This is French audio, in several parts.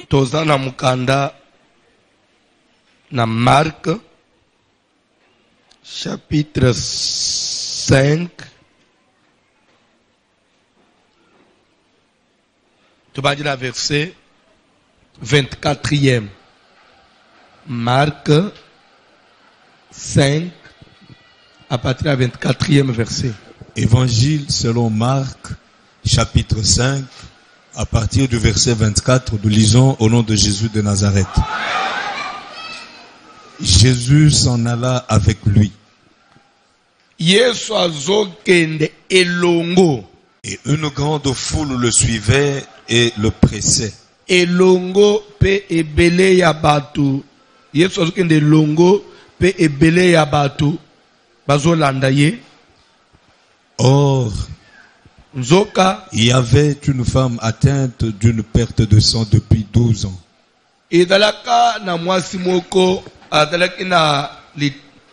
Tozana mukanda na Marc chapitre 5 tu vas dire la verset 24e. Marc 5 à partir du 24e verset. Évangile selon Marc chapitre 5 à partir du verset 24, nous lisons au nom de Jésus de Nazareth. Jésus s'en alla avec lui. Et une grande foule le suivait et le pressait. Elongo pe ebele ya batu. Yesu azokende longo pe ebele ya batu. Bazolanda ye. Or, il y avait une femme atteinte d'une perte de sang depuis 12 ans. Idalaka na mwasi moko adalaki na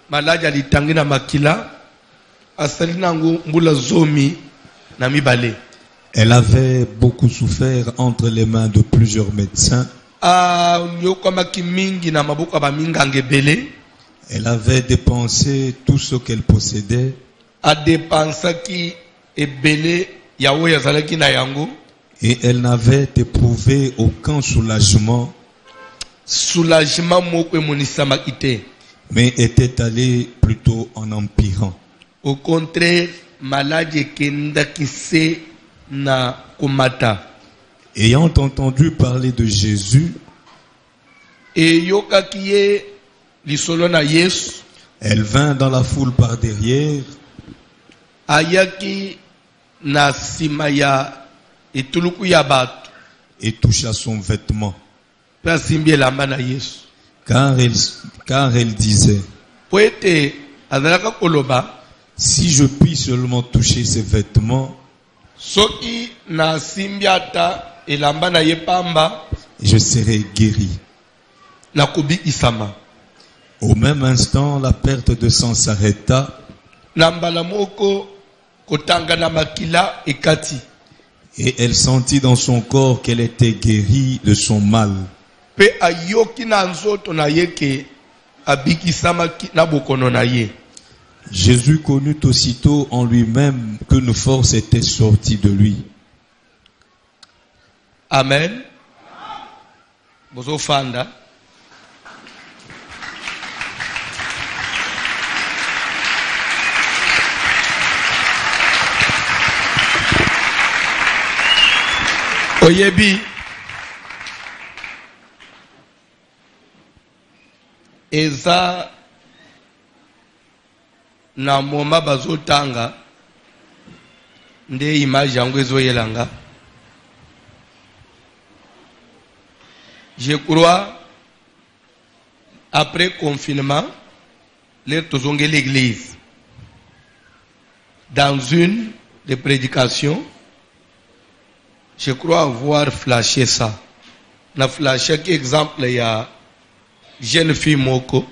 malaja litangi na makila asali nango mbula zomi na mibale. Elle avait beaucoup souffert entre les mains de plusieurs médecins. Elle avait dépensé tout ce qu'elle possédait. Et elle n'avait éprouvé aucun soulagement. Mais était allée plutôt en empirant. Au contraire, malade kendakise na kumata. Ayant entendu parler de Jésus, elle vint dans la foule par derrière. Ayaki na simaya etuluku ya batu. Et toucha son vêtement. Car elle disait, si je puis seulement toucher ses vêtements, je serai guéri. Au même instant, la perte de sang s'arrêta. Et elle sentit dans son corps qu'elle était guérie de son mal. Jésus connut aussitôt en lui-même qu'une force était sortie de lui. Amen. Bozofanda. Oyebi. Eza na moma bazotanga nde image yango ezoyelanga. Je crois après confinement les tozonge l'église dans une des prédications. Je crois avoir flashé ça. Na flashé qui exemple il y a jeune fille moko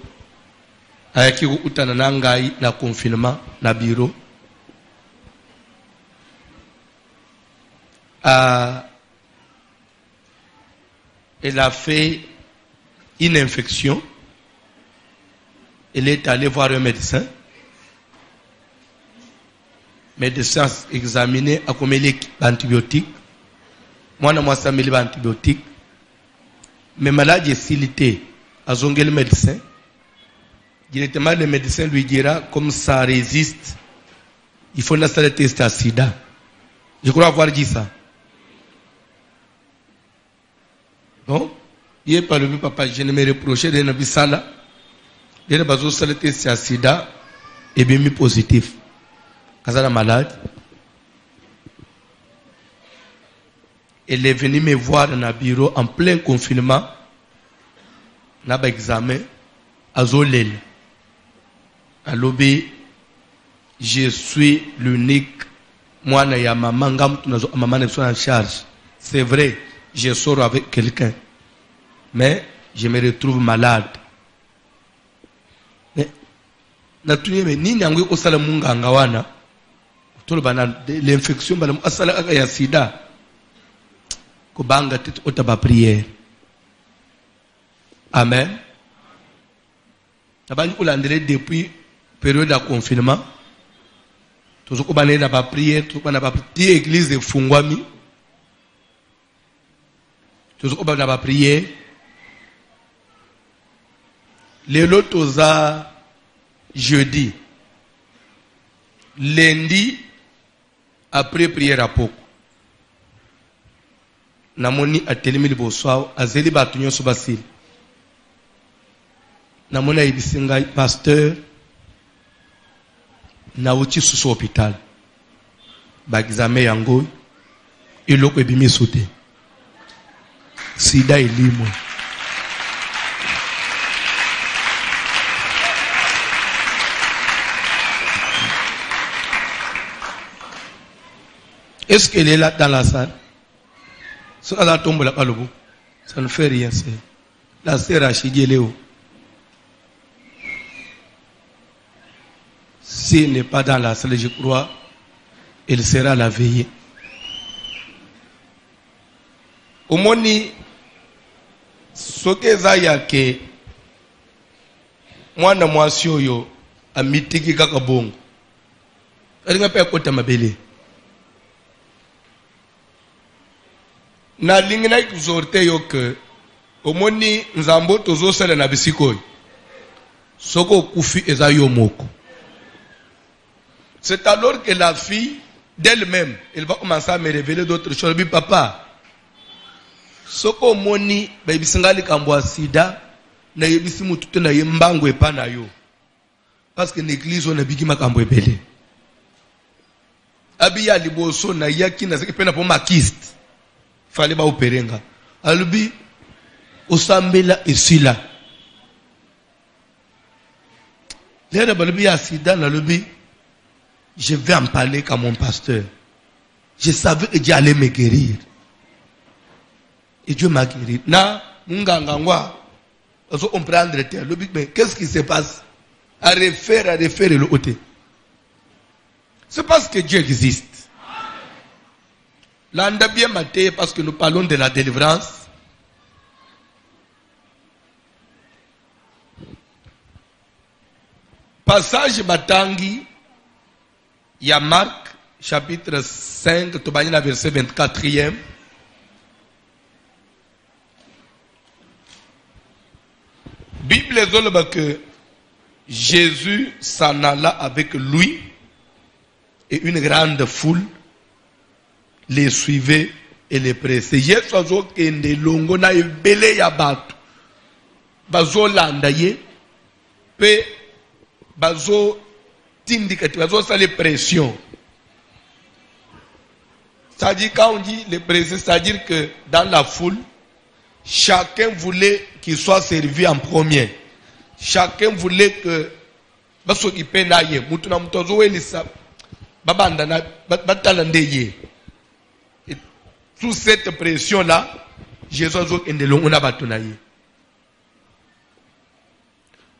ayaki utana na ngai na confinement na bureau. Elle a fait une infection. Elle est allée voir un médecin. Médecin examiné a commis l'antibiotique. Moi, je suis mis l'antibiotique. Mais malade est silité. A zongé le médecin. Directement, le médecin lui dira, comme ça résiste, il faut l'installer le test à sida. Je crois avoir dit ça. Non? Il n'est pas le papa, je ne me reproche de ne pas ça. Il n'a pas besoin de test à sida et bien mis positif. Quand elle est malade, elle est venue me voir dans le bureau en plein confinement. N'a pas examen. À Zolel. À l'obé, je suis l'unique. Moi, il y a maman, maman est en charge. C'est vrai, je sors avec quelqu'un. Mais je me retrouve malade. Mais, l'infection, asala ya sida. Kobanga tet otaba prière. Amen. Nous avons depuis la période de confinement. Tout ce qu'on a pas prié, tout ce qu'on a pas prié, l'église de Fungwami. Tout ce qu'on a pas prié. Les lotos à jeudi. Lundi, après prière à Poko. Namoni a télémi le bonsoir, a zéli batunyo sobasil. Namoni a ibisinga pasteur, na uchi susu hôpital. Ba examen yango, iloko ebimi sote. Sida elimo. Est-ce qu'elle est là dans la salle? Si elle tombe là, ça ne fait rien. La sœur Rachidi, elle est où? Si elle n'est pas dans la salle, je crois, elle sera la veillée. Au moni, ce que zaya ke, moi na moi yo, a mitiki kakabong. Elle n'a pas côté ma belle. Na lingina exhorter yo que omoni nzambo tozo sala na bisikoy soko kufi eza yo moko. C'est alors que la fille d'elle-même elle va commencer à me révéler d'autres choses. Bi papa soko omoni ba bisingali kambwa sida na yebisi mututo na yembango epana yo parce que l'église on a bigi makambo ebele abi ya liboso na yaki na sekepena po makiste fallait pas opérer. Alubi, osambela esila. L'air de accident, alubi, je vais en parler comme mon pasteur. Je savais que Dieu allait me guérir. Et Dieu m'a guéri. Na, mungangangwa, on peut comprendre terre. Mais qu'est-ce qui se passe? À refaire le côté. C'est parce que Dieu existe. Là, on a bien maté parce que nous parlons de la délivrance. Passage Batangi, il y a Marc, chapitre 5, verset 24e. Bible dit que Jésus s'en alla avec lui et une grande foule les suivait et les pressait. Yesu azo kende longo na ebele ya batu. Bazo landa ye pe bazo tindikati bazo sa les pressions. C'est-à-dire quand on dit les presser, c'est-à-dire que dans la foule chacun voulait qu'il soit servi en premier. Chacun voulait que baso kipena ye mutu na mutozo welisa babanda na batalande ye. Sous cette pression-là, Jésus a dit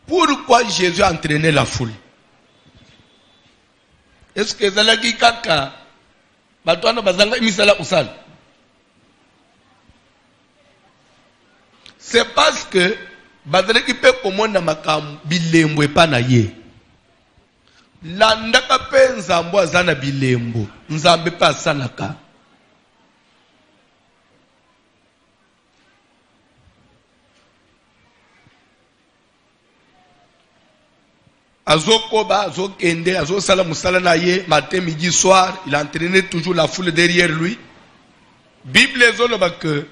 pourquoi Jésus a entraîné la foule? Est-ce que Zalagi Kaka Batouana Bazanga Misala Usal? C'est parce que Bazalaki peut commander Makam Bilembo et Panaye. Landaka Penzambo Azana Bilembo. Nzambe pas Sanaka. Azokoba, Azokende, Azosala Moussala Naye, matin, midi, soir, il entraînait toujours la foule derrière lui. Bible est que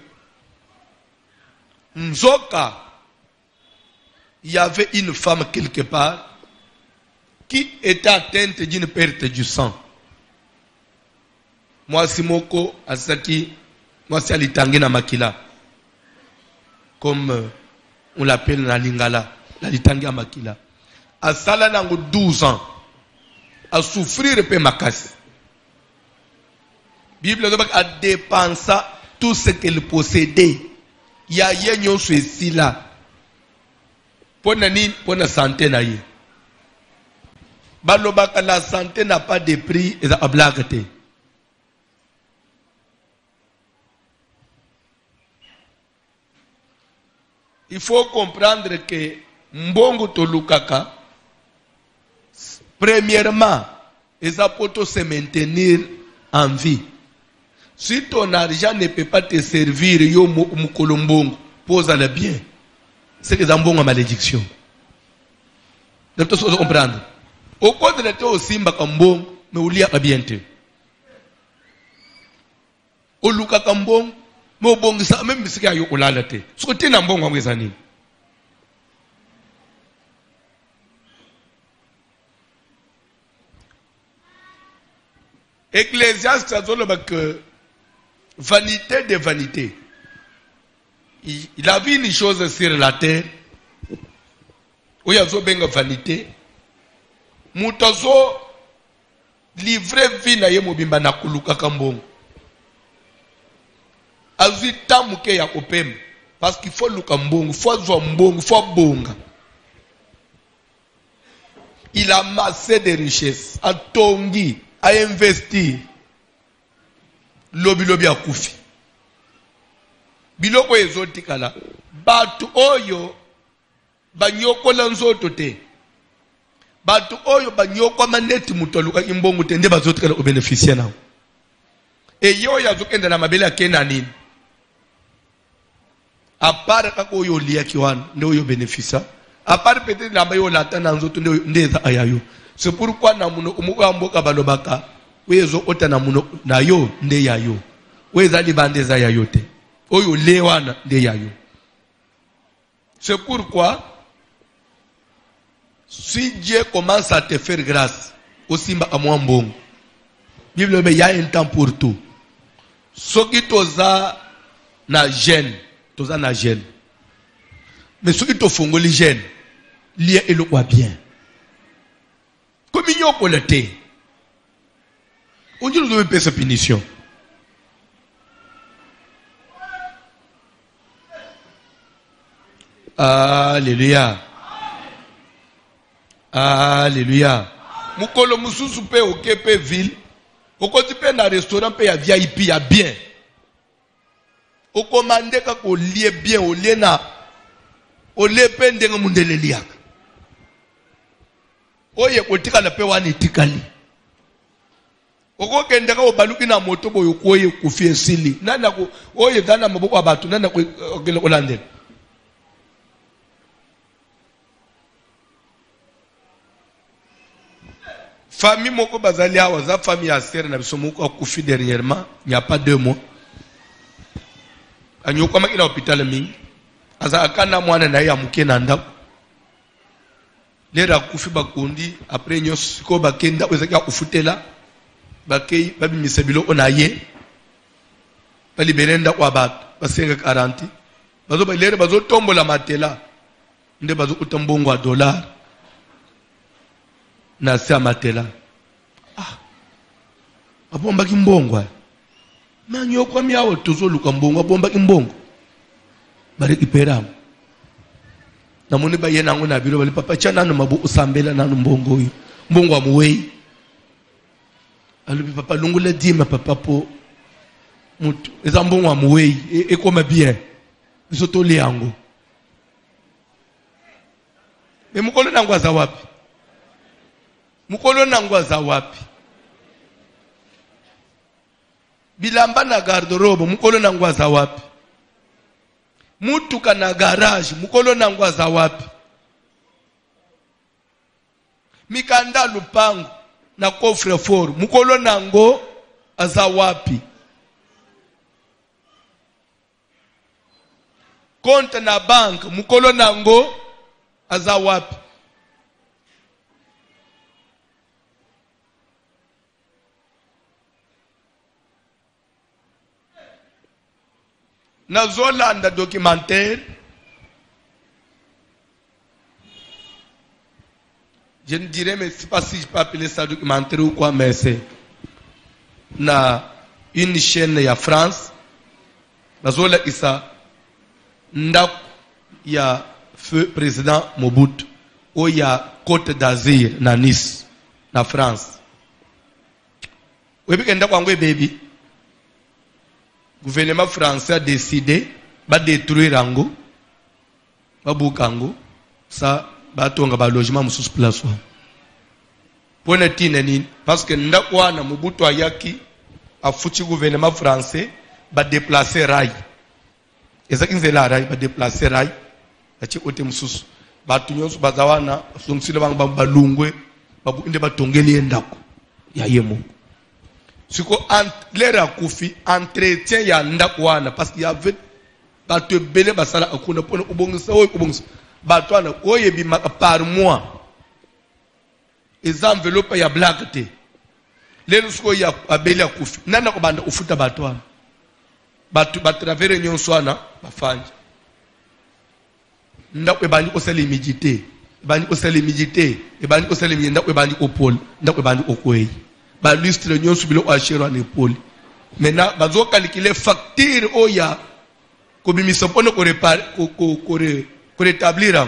Nzoka, il y avait une femme quelque part qui était atteinte d'une perte du sang. Moi, Simoko, Asaki, moi, c'est Alitangi na Makila. Comme on l'appelle na Lingala, Alitangi na Makila. À Salanango 12 ans, à souffrir pe makasi. Bible a dépensé tout ce qu'elle possédait. Il y a yenyo ici là. Pour la santé na ye. Balobaka la santé n'a pas de prix et à blaguer. il faut comprendre que mbongo tolukaka, premièrement, ils peuvent se maintenir en vie. Si ton argent ne peut pas te servir, yo mukolombongo, pose-le bien. C'est que c'est une bonne malédiction. Vous devez comprendre. Au côté de toi aussi, mbakambong, mais ou liya kabiente. Au luka kambong, mais au bon ça même si kayo olalate. Ce que tu n'as bon comme ça ni. Ecclésiaste ça dit que vanité de vanité. Il a vu une chose sur la terre. Où il y a une vanité. Mutazo livre vie na ye mobimba na kuluka kambongo. Azui tamuke ya kopem. Parce qu'il faut luka mbongo, faut zwa mbongo, faut bonga. Il a amassé des richesses, a tongi, a investi. Lobi a kufi. Biloko ezotikala. Batu oyo banyoko lanzoto te. Batu oyo banyoko maneti mutoluka imbongo te nde bazotikala o bénéficier na. E yo ya zokenda na mabele akena nini? À part kako oyo liya kiwana nde oyo bénéficia. À part peut-être namba yo lata na nzoto nde za ayayo. C'est pourquoi na muno umuka mboka balobaka wezo ota na muno na yo nde yayo. Weza libande za yayo te. Oyo lewana nde yayo. C'est pourquoi si Dieu commence à te faire grâce, aussi à moi bon. Bible il y a un temps pour tout. Ce qui toza na gêne, toza na gêne. Mais ce qui te font les gêne, lié et le quoi bien. Comme il y a pour le thé. On dit nous devons payer sa punition. Alléluia. Alléluia. Mukolo mususu pe okepe ville. Okoti pe na restaurant pe ya VIP ya bien. Okomande ka ko lie bien o lie na o lie pe ndenga mundele liaka. Oye kotika na pe wani tikali. Oko kende ka obaluki na moto boyo koye kufie sili. Nana ko oye dana maboko abatu nana ko okele olandela. Famille moko bazali awa za famille ya sere na biso moko akufi dernièrement il n'y a pas 2 mois. Anyo kwa makina hôpital mingi. Aza akana mwana na ya muke na ndako. Lera akufi bakundi après nyos ko bakenda wezaki akufutela bakei babi misebilo onaye. Bali belenda kwa bat basenga 40. Bazo balere bazo tombola matela. Nde bazo utambongo wa $. Na sa matela. Abomba kimbongo. Manyo kwa miawo tozo luka mbongo abomba kimbongo. Bari iperamu. Na muni ba yena ngona biro bali papa chana no mabu usambela na mbongo yo. Mbongo amuwei. Alubi papa lungule dima papa po mutu. Eza mbongo amuwei e koma bien. Bisoto liango. E mukolo nangwa za wapi? Mukolo nangwa za wapi? Bilamba na garderobe mukolo nangwa za wapi? Mutuka na garage mukolo nangwa za wapi? Mikanda lupango na coffre fort mukolo nango za wapi? Compte na bank mukolo nango za wapi? Na Zolanda documentaire, je ne dirais mais c'est pas si je peux appeler ça documentaire ou quoi, mais c'est na une chaîne ya France. Na Zola isa ndak ya feu président Mobutu ou ya Côte d'Azur na Nice na France. Webi kenda kwa ngwe baby. Gouvernement français a décidé de détruire Ango. babukango ça batonga ba logement mususu place wa pona tina nini parce que ndakwana Mobutu ayaki afuti gouvernement français ba déplacer rail ezaki nzela rail ba déplacer rail ati ote mususu batu nyonso bazawana songsile banga balungwe babu inde batongeli endako ya yemo siko lera kufi entretien ya ndakwana parce qu'il y avait batu bele basala akuna pona ubongisa batwana oyebi par mois les enveloppes ya black te lelo siko ya abeli akufi nana ko banda ufuta batwana batu batravere nyonso ana bafanje ndakwe bandi osala imidité bandi osala imidité e bandi osala imidité ndakwe bandi opol ndakwe bandi okwei ba lustre nyonso bilo ashero na epoli maintenant bazo calculer facture oya ko bimisa pona ko réparer ko rétablir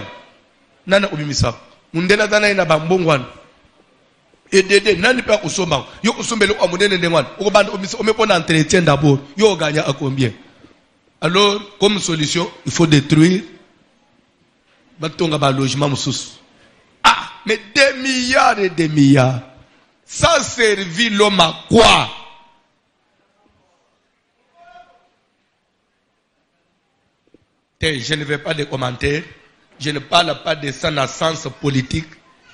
nana obimisa mundela dana ina bambongwana edede nani pa kusoma yo kusombele kwa munene ndengwana ukubanda obimisa omepona entretien d'abord yo gagna à combien alors comme solution il faut détruire batonga ba logement mususu mais des milliards et des milliards ça servit l'homme à quoi? Je ne vais pas de commentaires. Je ne parle pas de ça dans le sens politique.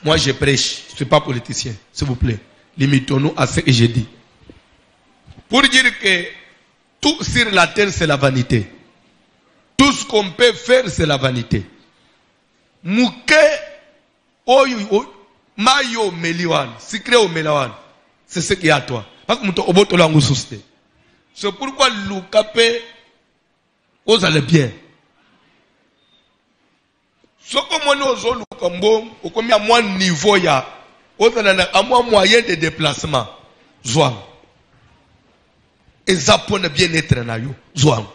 Moi, je prêche. Je ne suis pas politicien. S'il vous plaît. Limitons-nous à ce que j'ai dit. Pour dire que tout sur la terre, c'est la vanité. Tout ce qu'on peut faire, c'est la vanité. Mouke, oyo, mayo meliwan, sikre o melawan. C'est ce qu'il y a à toi. Parce que c'est pourquoi l'oukape, vous allez bien. Ce que moi nous avons comme bon, au combien moins niveau ya, à moins moyen de déplacement, zouang. Et ça peut bien être na yo, zouang.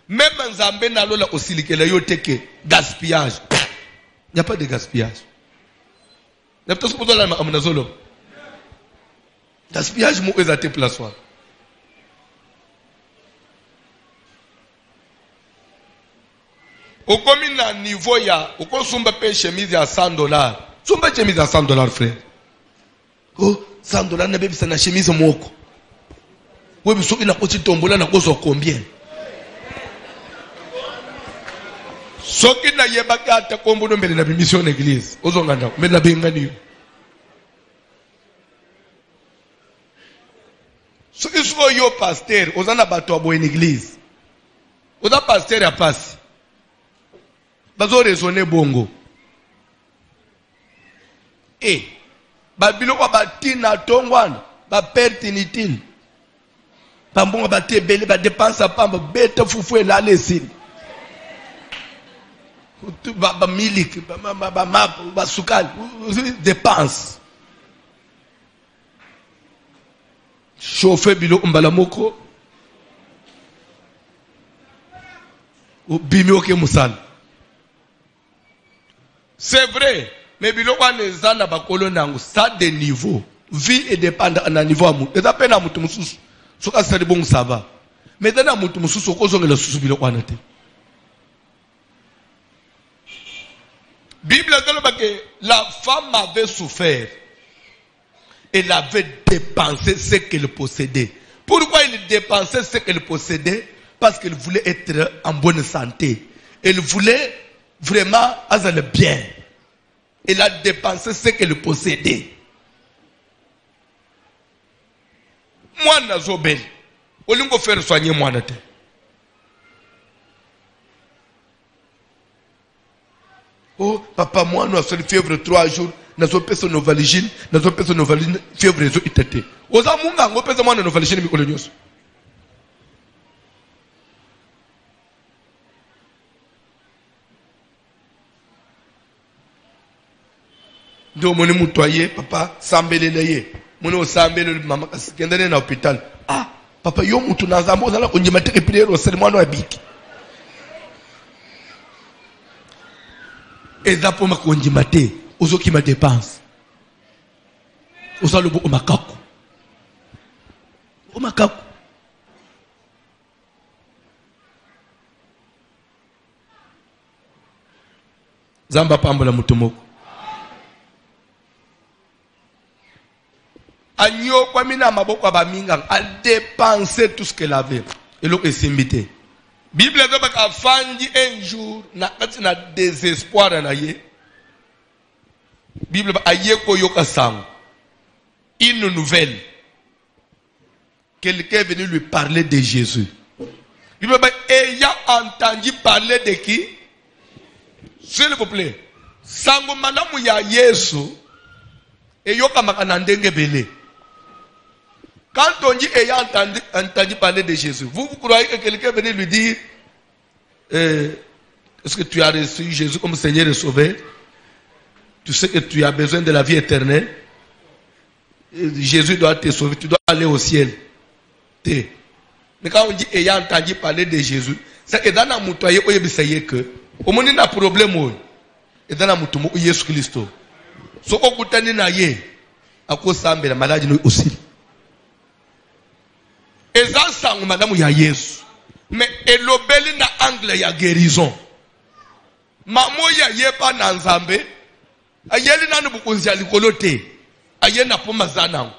Même en Zambé na lola aussi li kele yo teke gaspillage. Il n'y a pas de gaspillage. Il y a pas de gaspillage. Gaspillage mou ezate place wa. Au commune à niveau ya, au consombe paye chemise à $100. Somba chemise à $100 frère. Oh, $100 na bébé ça na chemise moko. Oui, mais soki na koti tombola na koso combien? Soki na yebaka ata kombo no mbele na mission église. Ozonganda, mbele na bengani. Soki so yo pasteur, ozana bato abo en église. Oza pasteur ya passe. Bazo raisonner bongo. Babiloko batina tongwana, ba perte inutile. Bambongo bate bele ba dépense pamba bete fufu la lesine. Ba milik, ba sukali, dépense. Chauffer bilo mbala moko. Bimi oke musala. C'est vrai, mais biloko anezana bakolo nango ça de niveau. Vie et dépendre à niveau amu. Et ça peine à mutu mususu. Soka ça de bon ça va. Mais dans mutu mususu kozongela susu biloko anate. Bible dit que la femme avait souffert. Elle avait dépensé ce qu'elle possédait. Pourquoi elle dépensait ce qu'elle possédait? Parce qu'elle voulait être en bonne santé. Elle voulait vraiment aller bien. Elle a dépensé ce qu'elle possédait. Moi, je suis belle. Au lieu de faire soigner moi, je oh, papa, moi, nous avons fait fièvre 3 jours. Nous avons fait son novaligine. Nous avons fait son novaligine. Fièvre, ils ont été. Nous avons fait son novaligine. Donc, mon moutoyer, papa, sambelele. Mon sambelele, maman, kendane na hôpital. Ah, papa, yo moutou na zambo, zala, on y m'a été prière au serment no abik. Et ça pour ma konjimate, ozo qui ma dépense. Ozo le bo o makako. O makako. Zamba pambola mutomoko. Agno kwa mina maboko abaminga a dépensé tout ce qu'elle avait. Et l'eau est simbité. Bible dit que fandi un jour na désespoir na ye. Bible a ye ko yoka sang. Une nouvelle. Quelqu'un est venu lui parler de Jésus. Bible ayant entendu parler de qui? S'il vous plaît. Sango manamu ya Yesu et yoka makanandenge bele. Quand on dit ayant entendu parler de Jésus, vous croyez que quelqu'un venait lui dire est-ce que tu as reçu Jésus comme Seigneur et Sauveur? Tu sais que tu as besoin de la vie éternelle. Jésus doit te sauver, tu dois aller au ciel. Mais quand on dit ayant entendu parler de Jésus, c'est que dans la moutoye, on y que au moins il y a un problème. Et dans la moutoye, il y a Jésus Christ. Ce qu'on a dit, à cause de la maladie aussi. Et ça, c'est madame ya Yesu. Mais elobeli na angle ya guérison. Mamo ya yepa na nzambe. Ayeli nanu bukunzi alikolote. Ayeli na poma zana.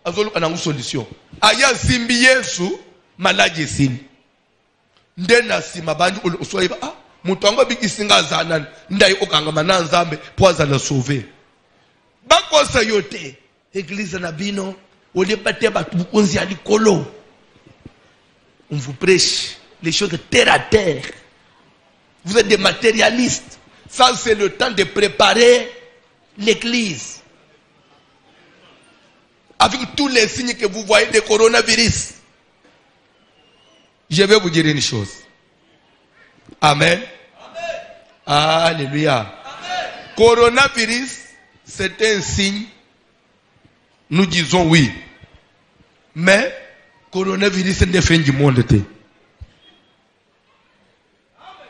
Azoluka na solution. Aya zimbi Yesu malaje sini. Ndena sima bandu osoiba ah mutu ango bikisinga zana ndai okanga mana nzambe poza la sauver. Bakosa yote. Église na bino ole bate batu bukunzi alikolo. On vous prêche les choses de terre à terre. Vous êtes des matérialistes. Ça, c'est le temps de préparer l'église. Avec tous les signes que vous voyez de coronavirus. Je vais vous dire une chose. Amen. Amen. Alléluia. Amen. Coronavirus, c'est un signe. Nous disons oui. Mais coronavirus c'est une fin du monde.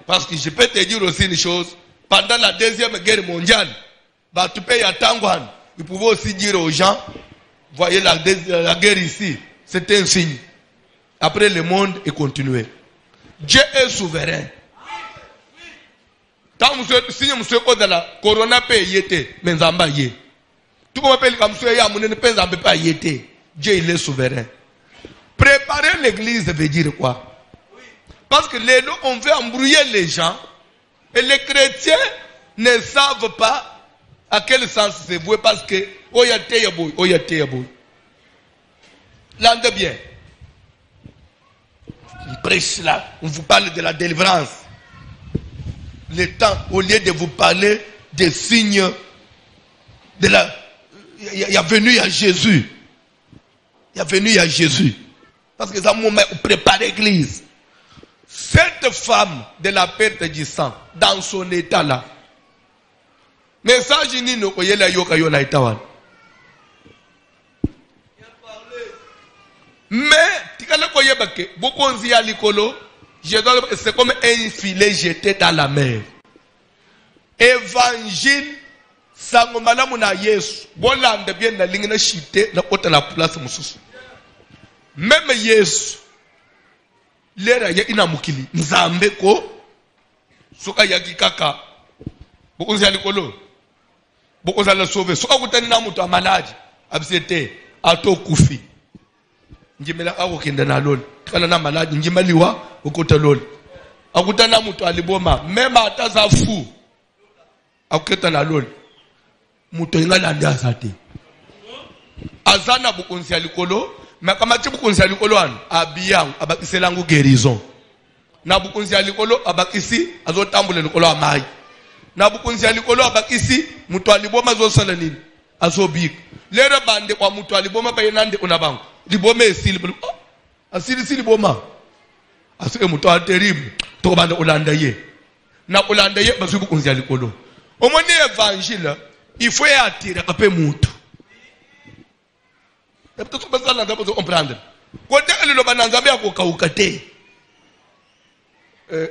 Parce que je peux te dire aussi une chose. Pendant la deuxième guerre mondiale, ils pouvaient aussi dire aux gens, voyez la guerre ici, c'était un signe. Après le monde est continué. Dieu est souverain. Tant que si monsieur dans la corona peut y être, mais zamba y. Tout le monde peut comme ça, il ne peut pas y être. Dieu il est souverain. Préparer l'église veut dire quoi? Parce que les lots, on veut embrouiller les gens et les chrétiens ne savent pas à quel sens c'est voué parce que L'an bien. On prêche là, on vous parle de la délivrance. Le temps, au lieu de vous parler des signes de la. Il y a venu à Jésus. Il y a venu à Jésus. Parce que ça m'a préparé l'église. Cette femme de la perte du sang, dans son état là, message ni no koyela yoka yo na itawa. Mais tikala koyeba ke bokonzi ya likolo, c'est comme un filet jeté dans la mer. Évangile sangomala muna Yesu, bolande bien na lingina chité na kota la place mususu. Même Yesu lera ya ina mukili nzambe ko soka yaki kaka bokonzi alikolo bokonzi ala sauver soka kutani na mutu amalaji abisete ato kufi njimela ako kenda na lol kana na malaji njimaliwa ukota lol akutana mutu aliboma mema ataza fu akuketa na lol mutu ingala ndasate azana bokonzi alikolo mais kama ti bukunzi alikolo anu abiyang abakiselangu guérison na bukunzi alikolo abakisi azotambula likolo amayi na bukunzi alikolo abakisi mutu aliboma azosala nini azobika lero bande kwa mutu aliboma bayenande unabangu liboma esili asili sili boma asike mutu terrible to bande ulanda ye na ulanda ye bazu bukunzi alikolo omoni évangile il faut attirer ape mutu. Peut-être que ça n'a pas besoin de comprendre.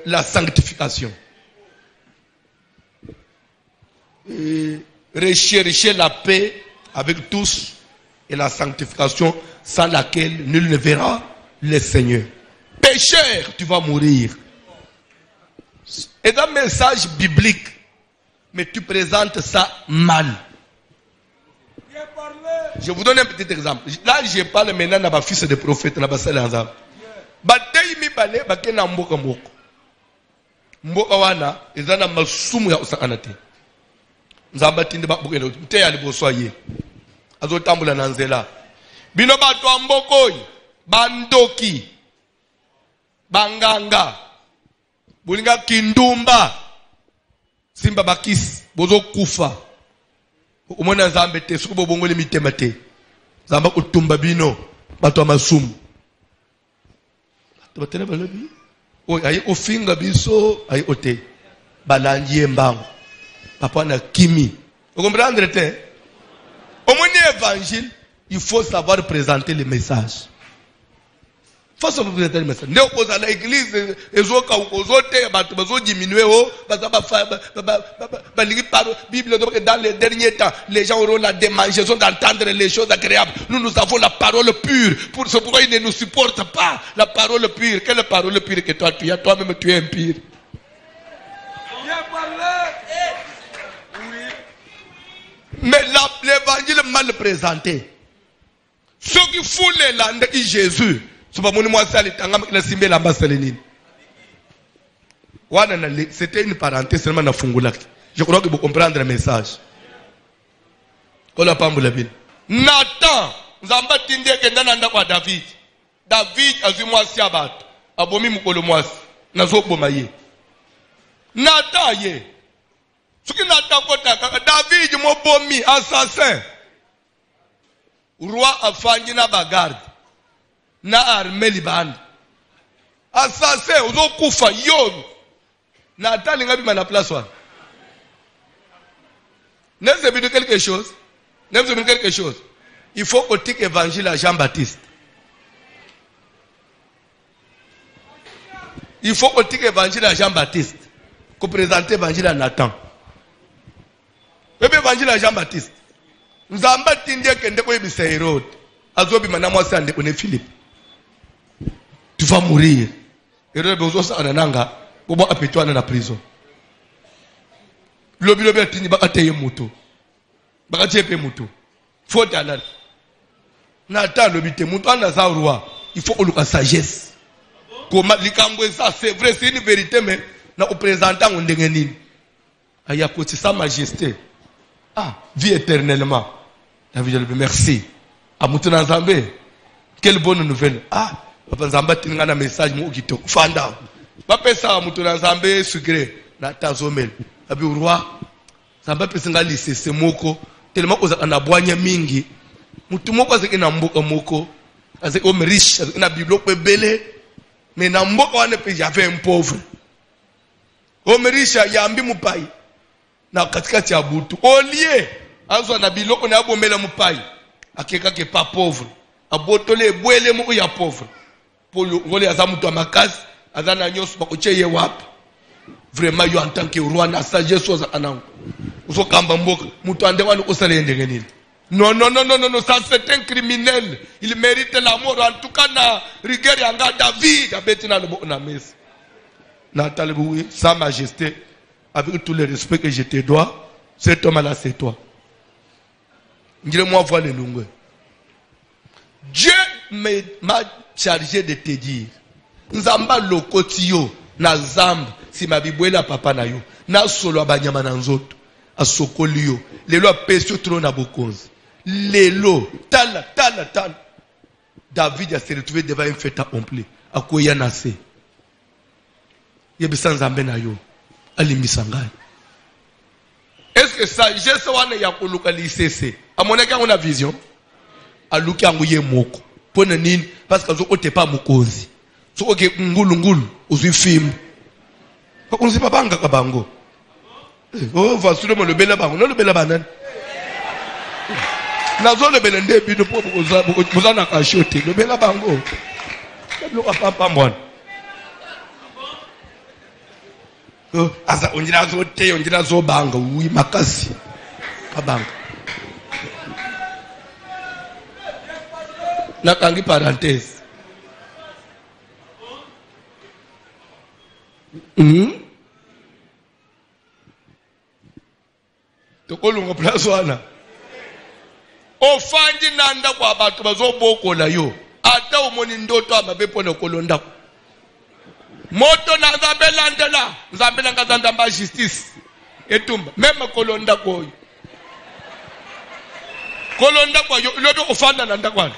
La sanctification. Rechercher la paix avec tous et la sanctification sans laquelle nul ne verra le Seigneur. Pécheur, tu vas mourir. Et dans le message biblique, mais tu présentes ça mal. Je vous donne un petit exemple. Là, je parle maintenant de ma fils de prophète, na basale ensemble. Batei mi bale bakena mboka moko. Mboka wana ezana masumu ya usakana te. Nzamba tinde bakbukela te ya liboso ye. Azotambula na nzela. Bino bato ambokoi, bandoki, banganga, bulinga kindumba, simba bakisi, bozo kufa. Umona Nzambe te, suko bongole mitema te. Nzamba kutumba bino, bato amasumu. Batela balobi. Oy ayi ofinga biso, ayi ote. Balangie mbango. Papa na kimi. Vous comprenez te? Au moins évangile, il faut savoir présenter le message. Il faut savoir présenter le message. Ne pas à l'église, les autres diminuer, Bible, dans les derniers temps, les gens auront la démangeaison d'entendre les choses agréables. Nous avons la parole pure. C'est pourquoi ils ne nous supportent pas. La parole pure. Quelle parole pure que toi tu as? Toi-même tu es impur. Mais l'évangile mal présenté. Ceux qui foulent les landes de Jésus, c'était une parenthèse seulement dans Fungulak. Je crois que vous comprenez le message. Nathan, Nzamba tinde kenda nanda kwa David. David azimwa siabat. Abomi mukolo mwasi. Nazo bomaye. Nathan ye. David mobomi assassin. Roi afangi na bagarde. Na armée libande. Assassin ozo kufa yo. Nathan lingabi mana place wa. N'est-ce pas quelque chose? N'est-ce pas quelque chose? Il faut qu'on tique évangile à Jean-Baptiste. Il faut qu'on tique évangile à Jean-Baptiste. Qu'on présente évangile à Nathan. Et puis évangile à Jean-Baptiste. Nous avons battu que nous avons Hérode. Azobi manamo sande on est Philippe. Tu vas mourir. Hérode bezo sa ananga. Bobo apetwa na prison. Lobi atini bakateye moto. Bakachepe moto. Faut dalal. Nathan lobi te moto na za roi. Il faut oluka sagesse. Comment likambo ça c'est vrai, c'est une vérité mais na représentant ndenge nini. Aya koti sa majesté. Ah, vie éternellement. David le merci. Amutuna Nzambe. Quelle bonne nouvelle. Ah, papa Nzamba tinga na message mu okito. Fanda. Papa sa amutuna Nzambe sucré na tazomel. Abi roi. Nzamba pesinga lisese moko. Tellement oza na bwanya mingi. Mutu moko azeki na mboka moko. Azeki homme riche, azeki na bibliothèque belle. Mais na mboka wana pe j'avais un pauvre. Homme riche yambi mupai. Na katikati ya butu. Olie azwa na biloko na abomela mupai. Akeka ke pas pauvre. Abotole bwele mu ya pauvre. Polo ngole azamutu amakazi azana nyoso bakocheye wapi. Vraiment yo en tant que roi na sagesse oza anango. Uso kamba mboka mutu ande wanu osale ndenge nini. Non, non, non, non, non, non, ça c'est un criminel. Il mérite la mort. En tout cas, na rigueur yanga David abetina le bon na messe. Nathalie oui, sa majesté, avec tout le respect que je te dois, cet homme-là c'est toi. Dis-moi voir le longueur. Dieu m'a chargé de te dire. Nzamba lokotio na zamb si ma bibwela papa na yo. Na solo abanyama na nzoto. Asokolio. Lelo apesio trop na bokonzi. Lelo, tala. David a se retrouvé devant un fait accompli. A quoi y a nassé? Yebisan Zambena yo. Alimbisa ngai. Est-ce que ça, je sais wana ya kolokalisese. A mon égard on a vision. A luki anguye moko. Pona nini? Parce que zo pas mukozi. So oke ngulu uzwi film. On ne sait pas banga kabango. Oh, va sur le bela bango. Non le bela banane. Nazo le belende bino po bozana ka shoti le bela bango lo papa mbona asa onjira zo te onjira zo banga wi makasi kabanga na kangi parenthèse olunga place wana ofandi nanda kwa abantu bazobokola yo ata umoni ndoto amabepo na kolonda moto na nzambe landela nzambe na ngazanda mba justice etumba meme kolonda koyo lodo ofanda nanda kwana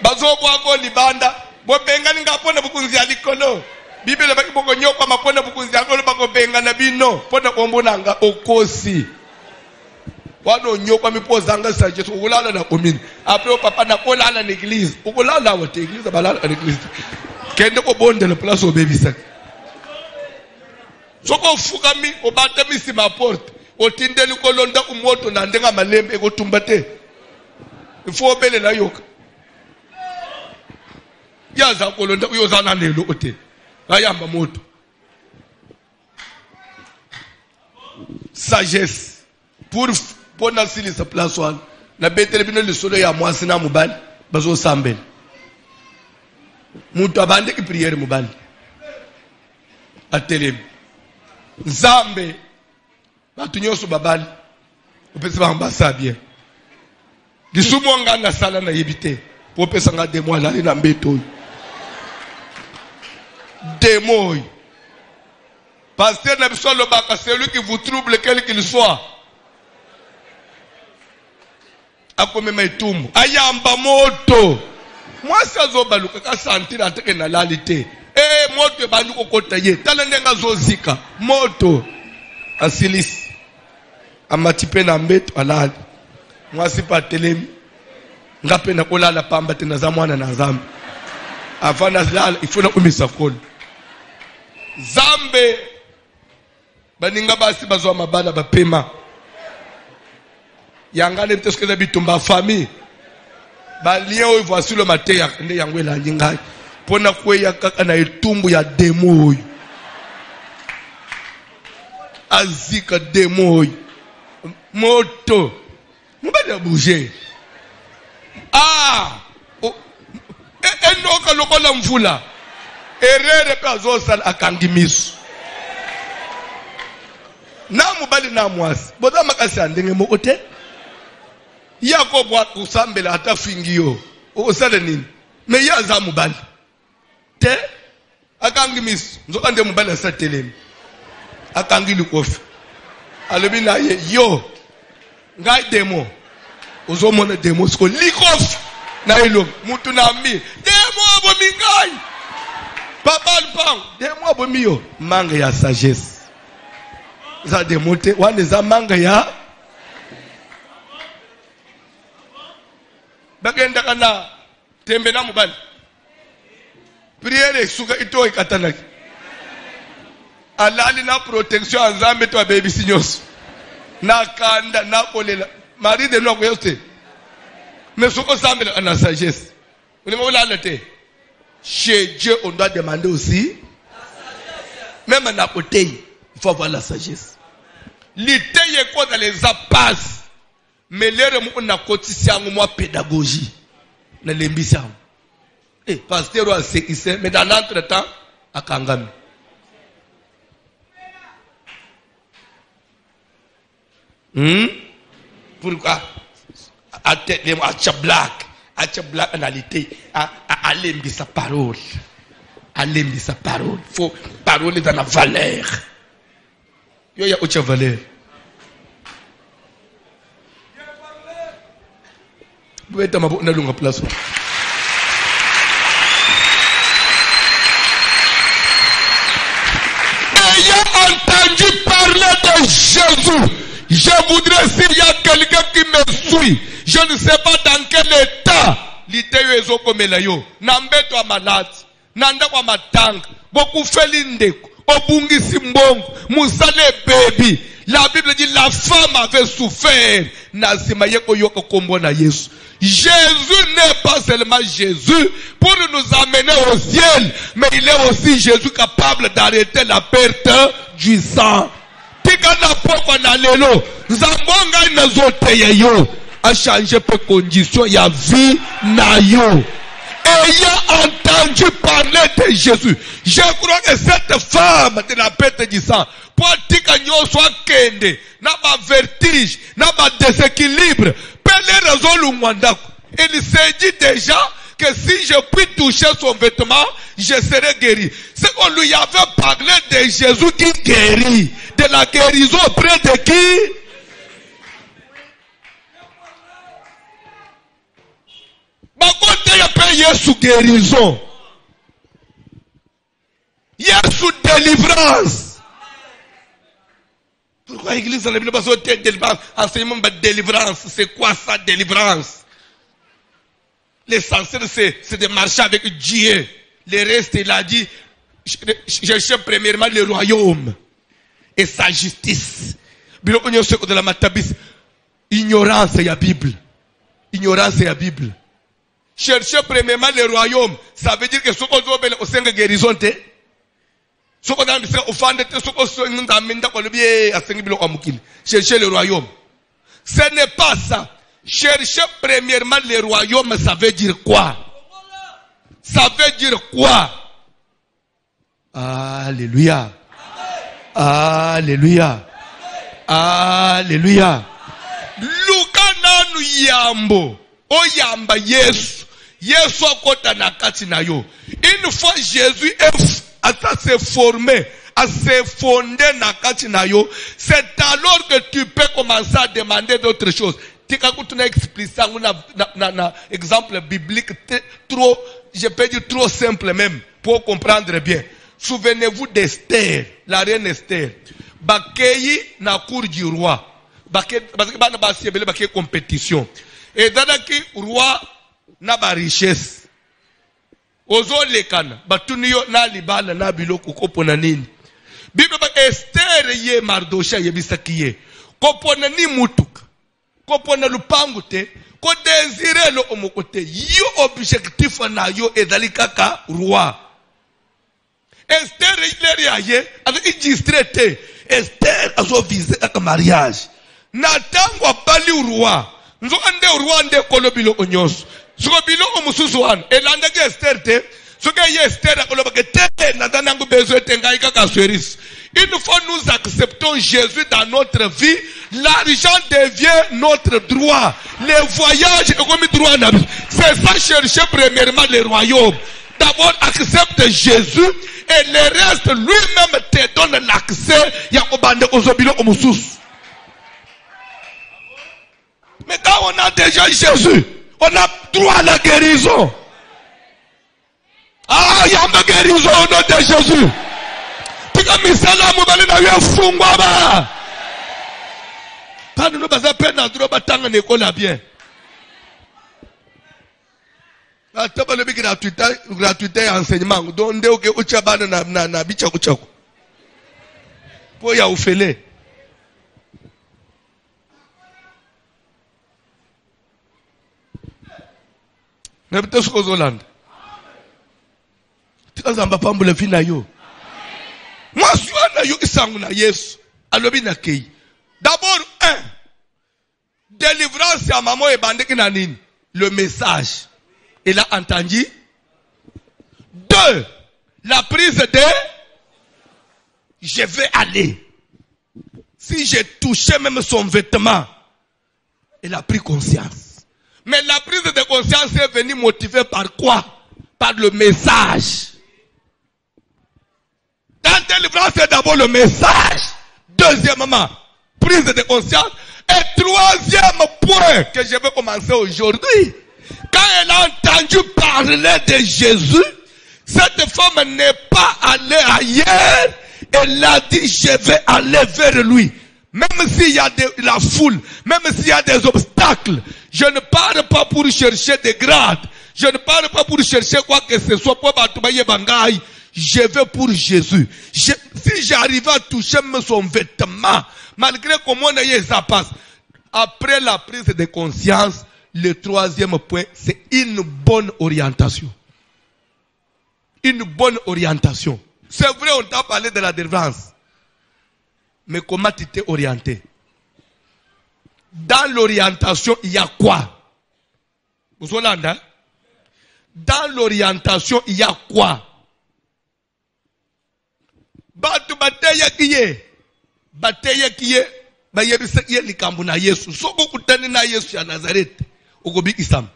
bazobwa ko libanda bobenga ngapona bukunzi alikolo bibele bakiboko nyokwa mapona bukunzi akolo bakobenga na bino pona kombonanga okosi wano nyokwa mipoza nga sa Jesu ukulala na komini apre papa na kolala na église ukulala wa te église balala na église kende ko bonde le place au baby sac soko fukami obata misi ma porte otindeli kolonda ku moto na ndenga malembe ekotumba te ifo bele na yoka yaza kolonda uyozana nelo ote ayamba moto sagesse pour pona sili sa place wana na betele bino lisolo ya mwasi na mubali bazo sambela muntu abande ki priere mubali atelemi nzambe batu nyoso babali opesa bambasa bien lisumu nga na sala na yebite popesa nga demo ala na mbeto demo pasteur na biso lobaka celui qui vous trouble quel qu'il soit akomema etumu ayamba moto mwasi azobaluka ka sentir ateke na lalite moto ebandi kokota ye tala ndenga zozika moto asilisi amati pe na mbeto alali mwasi patelemi ngape na kolala pamba tena za mwana na zambe afana zala ifuna umisa kolo zambe baninga basi bazwa mabala bapema yangane mteskeza bitumba famille balien oyo voici le matin nde yango elangi ngai pona kweya kaka na etumbu ya demo oyo azika demo oyo moto mobali ya bouger enoka lokola mvula erere pe azosala akangi miso na mobali na mwasi boza makasi ya ndenge moko te yako bwa usambela ata fingio osale nini me yaza mobali te akangi miso nzoka nde mobali asatelemi akangi likofi alobi na ye yo ngai demo ozomona demo siko likofi na ilo mutu na mi demo abomi ngai papa lpang demo abomi yo manga ya sagesse za demo te wane za manga ya bagenda kana tembe na mobali priere suka ito ikatanaki alali na protection anzambe to baby sinyoso na kanda na kolela mari de noko yote mais soko sambela ana sagesse on va la te chez Dieu on doit demander aussi la sagesse même na côté il faut avoir la sagesse l'iteye ko dans les apas mais lere mu na kotisi yango moi pédagogie na lembisa pasteur wa sekise mais dans l'entretemps akangami pourquoi acha black analite alembi sa parole faut parole dans la valeur yo ya autre valeur bweta mabo na lunga place ayant entendu parler de Jésus. Je voudrais, s'il y a quelqu'un qui me suit, je ne sais pas dans quel état l'iteyo ezokomela yo nambeto malade nanda kwa matanga bokufeli ndeko obungisi mbongo musale baby. La Bible dit la femme avait souffert nasima yeko yoko kombo na Yesu. Jésus n'est pas seulement Jésus pour nous amener au ciel, mais il est aussi Jésus capable d'arrêter la perte du sang. Tikana poko na lelo nzambonga inazote ya yo a changer pe condition ya vie na yo. Ayant entendu parler de Jésus. Je crois que cette femme de la perte du sang, pour dire qu'il soit kende, n'a pas vertige, n'a pas déséquilibre, il s'est dit déjà que si je puis toucher son vêtement, je serai guéri. C'est qu'on lui avait parlé de Jésus qui guérit. De la guérison auprès de qui? Bakote ya pe Yesu guérison. Yesu délivrance. Pourquoi l'église dans la Bible passe au terme délivrance? Enseignement de délivrance. C'est quoi ça, délivrance? L'essentiel, c'est de marcher avec Dieu. Le reste, il a dit, cherchez premièrement le royaume et sa justice. De la matabis, ignorance et la Bible. Ignorance et la Bible. Cherchez premièrement le royaume. Ça veut dire que ce qu'on doit faire au sein de guérison, ce qu'on a fait au fond de ce qu'on a fait, cherchez le royaume. Ce n'est pas ça. Chercher premièrement le royaume, ça veut dire quoi? Ça veut dire quoi? Alléluia. Alléluia. Alléluia. Lukananu yambo. Oyamba Yesu. Yesu akota na kati na yo. Une fois Jésus s'est formé, à se fonder na kati na yo, c'est alors que tu peux commencer à demander d'autres choses. Exemple biblique trop, je peux dire trop simple même, pour comprendre bien. Souvenez-vous d'Esther, la reine Esther. Bakeyi na cour du roi. Parce que bana basiebele bakeyi compétition. Et dadaki roi na ba richesse. Ozo lekana, batuniyo na libala na biloko kopona nini. Bible ba Esther ye Mardosha ye bisakiye. Kopona ni mutuka. Kopona lupangu te, ko désiré lo omokote. Yo objectif na yo ezali kaka roi. Esther ileri aye, avec illustré Esther azo visé aka mariage. Natango apali roi. Nzo ande roi ande kolobilo onyoso. Soko bilo omususu wan. Elanda ke Esther te. Soko ye Esther akoloba ke te nadanangu besoin tengai kaka sueris. Une fois nous acceptons Jésus dans notre vie, l'argent devient notre droit. Les voyages est comme droit. C'est ça chercher premièrement le royaume. D'abord accepte Jésus et le reste lui-même te donne l'accès. Mais quand on a déjà Jésus, on a droit à la guérison. Ah, il y a une guérison au nom de Jésus. Misalamu bali na yo fungwa ba. Pano no baza pena dro batanga nekola bien. Ataba le bi gratuité enseignement donde oke ucha bana na bicha kuchako. Po ya ufele. Na biteso ko Zolanda. Tikazamba pambule fina yo. Moi, je suis d'abord, délivrance à maman et bandé kinanine. Le message. Il a entendu. 2. La prise de je vais aller. Si j'ai touché même son vêtement, il a pris conscience. Mais la prise de conscience est venue motivée par quoi? Par le message. La délivrance, c'est d'abord le message. Deuxièmement, prise de conscience. Et troisième point que je vais commencer aujourd'hui. Quand elle a entendu parler de Jésus, cette femme n'est pas allée ailleurs. Elle a dit, je vais aller vers lui. Même s'il y a la foule, même s'il y a des obstacles, je ne parle pas pour chercher des grades. Je ne parle pas pour chercher quoi que ce soit. Pour batubaye bangaï. Je vais pour Jésus. Si j'arrive à toucher son vêtement, malgré comment ça passe, après la prise de conscience, le troisième point, c'est une bonne orientation. Une bonne orientation. C'est vrai, on t'a parlé de la délivrance. Mais comment tu t'es orienté? Dans l'orientation, il y a quoi? Vous entendez? Dans l'orientation, il y a quoi? Batu bateya kiye. Bateya kiye. Bayebisa kiye likambu na Yesu. Soko kutani na Yesu ya Nazareth. Ogobi Isam.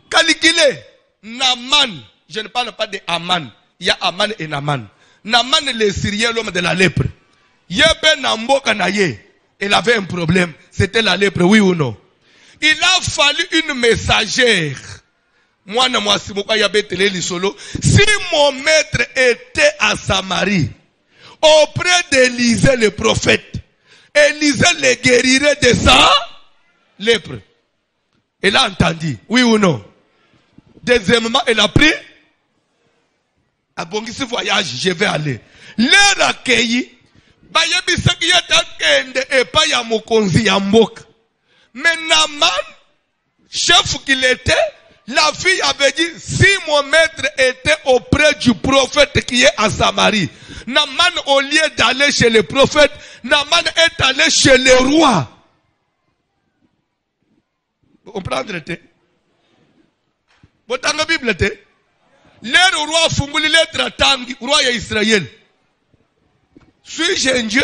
Kalikile. Naman. Je ne parle pas de Aman. Il y a Aman et Naman. Naman le Syrien, l'homme de la lèpre. Yebe Namboka Naye. Il avait un problème. C'était la lèpre, oui ou non? Il a fallu une messagère. Moi, si mon maître était à Samarie, auprès d'Élisée le prophète, Élisée le guérirait de sa lèpre. Elle a entendu, oui ou non? Deuxièmement, elle a pris. À bon ce voyage, je vais aller. L'air accueilli, mais Naman, chef qu'il était, la fille avait dit, si mon maître était auprès du prophète qui est à Samarie, Naman, au lieu d'aller chez le prophète, Naman est allé chez le roi. Vous comprenez? Vous avez la Bible? Le roi Funguli lettre Tangi, roi d'Israël. Suis-je un Dieu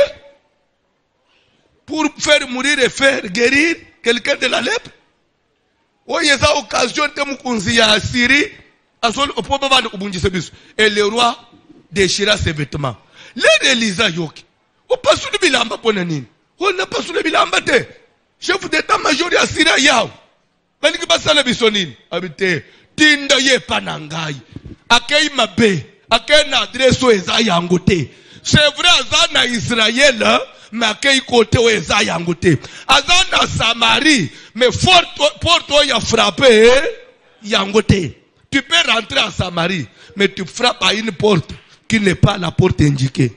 pour faire mourir et faire guérir quelqu'un de la lèpre? Oui, il y a occasion de me à Syrie, et le roi déchira ses vêtements. Les Elisa Yoki, on passe sur le bilamba ponanine. On n'a pas sur le bilamba. Chef d'état-major à Syrie, Yao. Maliki basala bisonine. Habité. Tinda ye panangai. Akei mabe. Akei na adresse au Esaïe Angote. C'est vrai, Azana Israël, mais akei côté au Esaïe Angote. Azana Samarie, mais porte où il a frappé, Yangote. Tu peux rentrer à Samarie, mais tu frappes à une porte qui n'est pas la porte indiquée.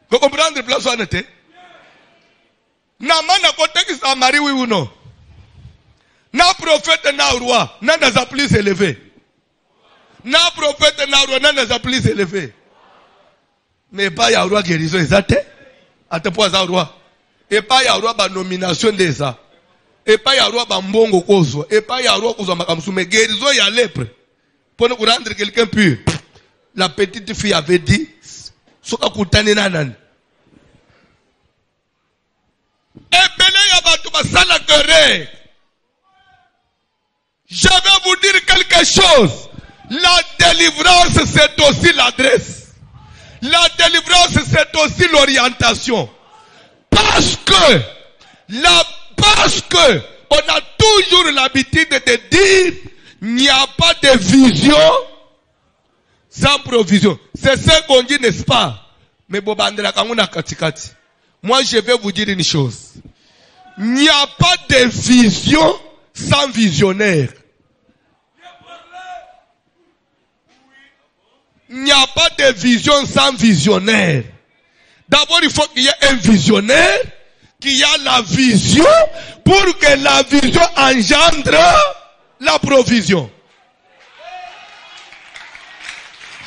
Vous comprenez le place où on était? Naman a côté qui Samarie, oui ou non? Na prophète na roi, n'a n'a plus élevé. Na prophète na roi, n'a n'a plus élevé. Mais pas ya roi guérison, exacte? Ate po za roi. Et pas ya roi ba nomination de ça. Et pas ya roi ba mbongo kozo. Et pas ya roi kozo makamsu. Mais guérison ya lèpre. Pour nous rendre quelqu'un pur. La petite fille avait dit, soka kutane nanan. Ebele ya batu basala guerre. Je vais vous dire quelque chose. La délivrance, c'est aussi l'adresse. La délivrance, c'est aussi l'orientation. Parce que on a toujours l'habitude de dire, il n'y a pas de vision sans provision. C'est ce qu'on dit, n'est-ce pas? Mais moi, je vais vous dire une chose. Il n'y a pas de vision sans visionnaire. Il n'y a pas de vision sans visionnaire. D'abord, il faut qu'il y ait un visionnaire qui a la vision pour que la vision engendre la provision.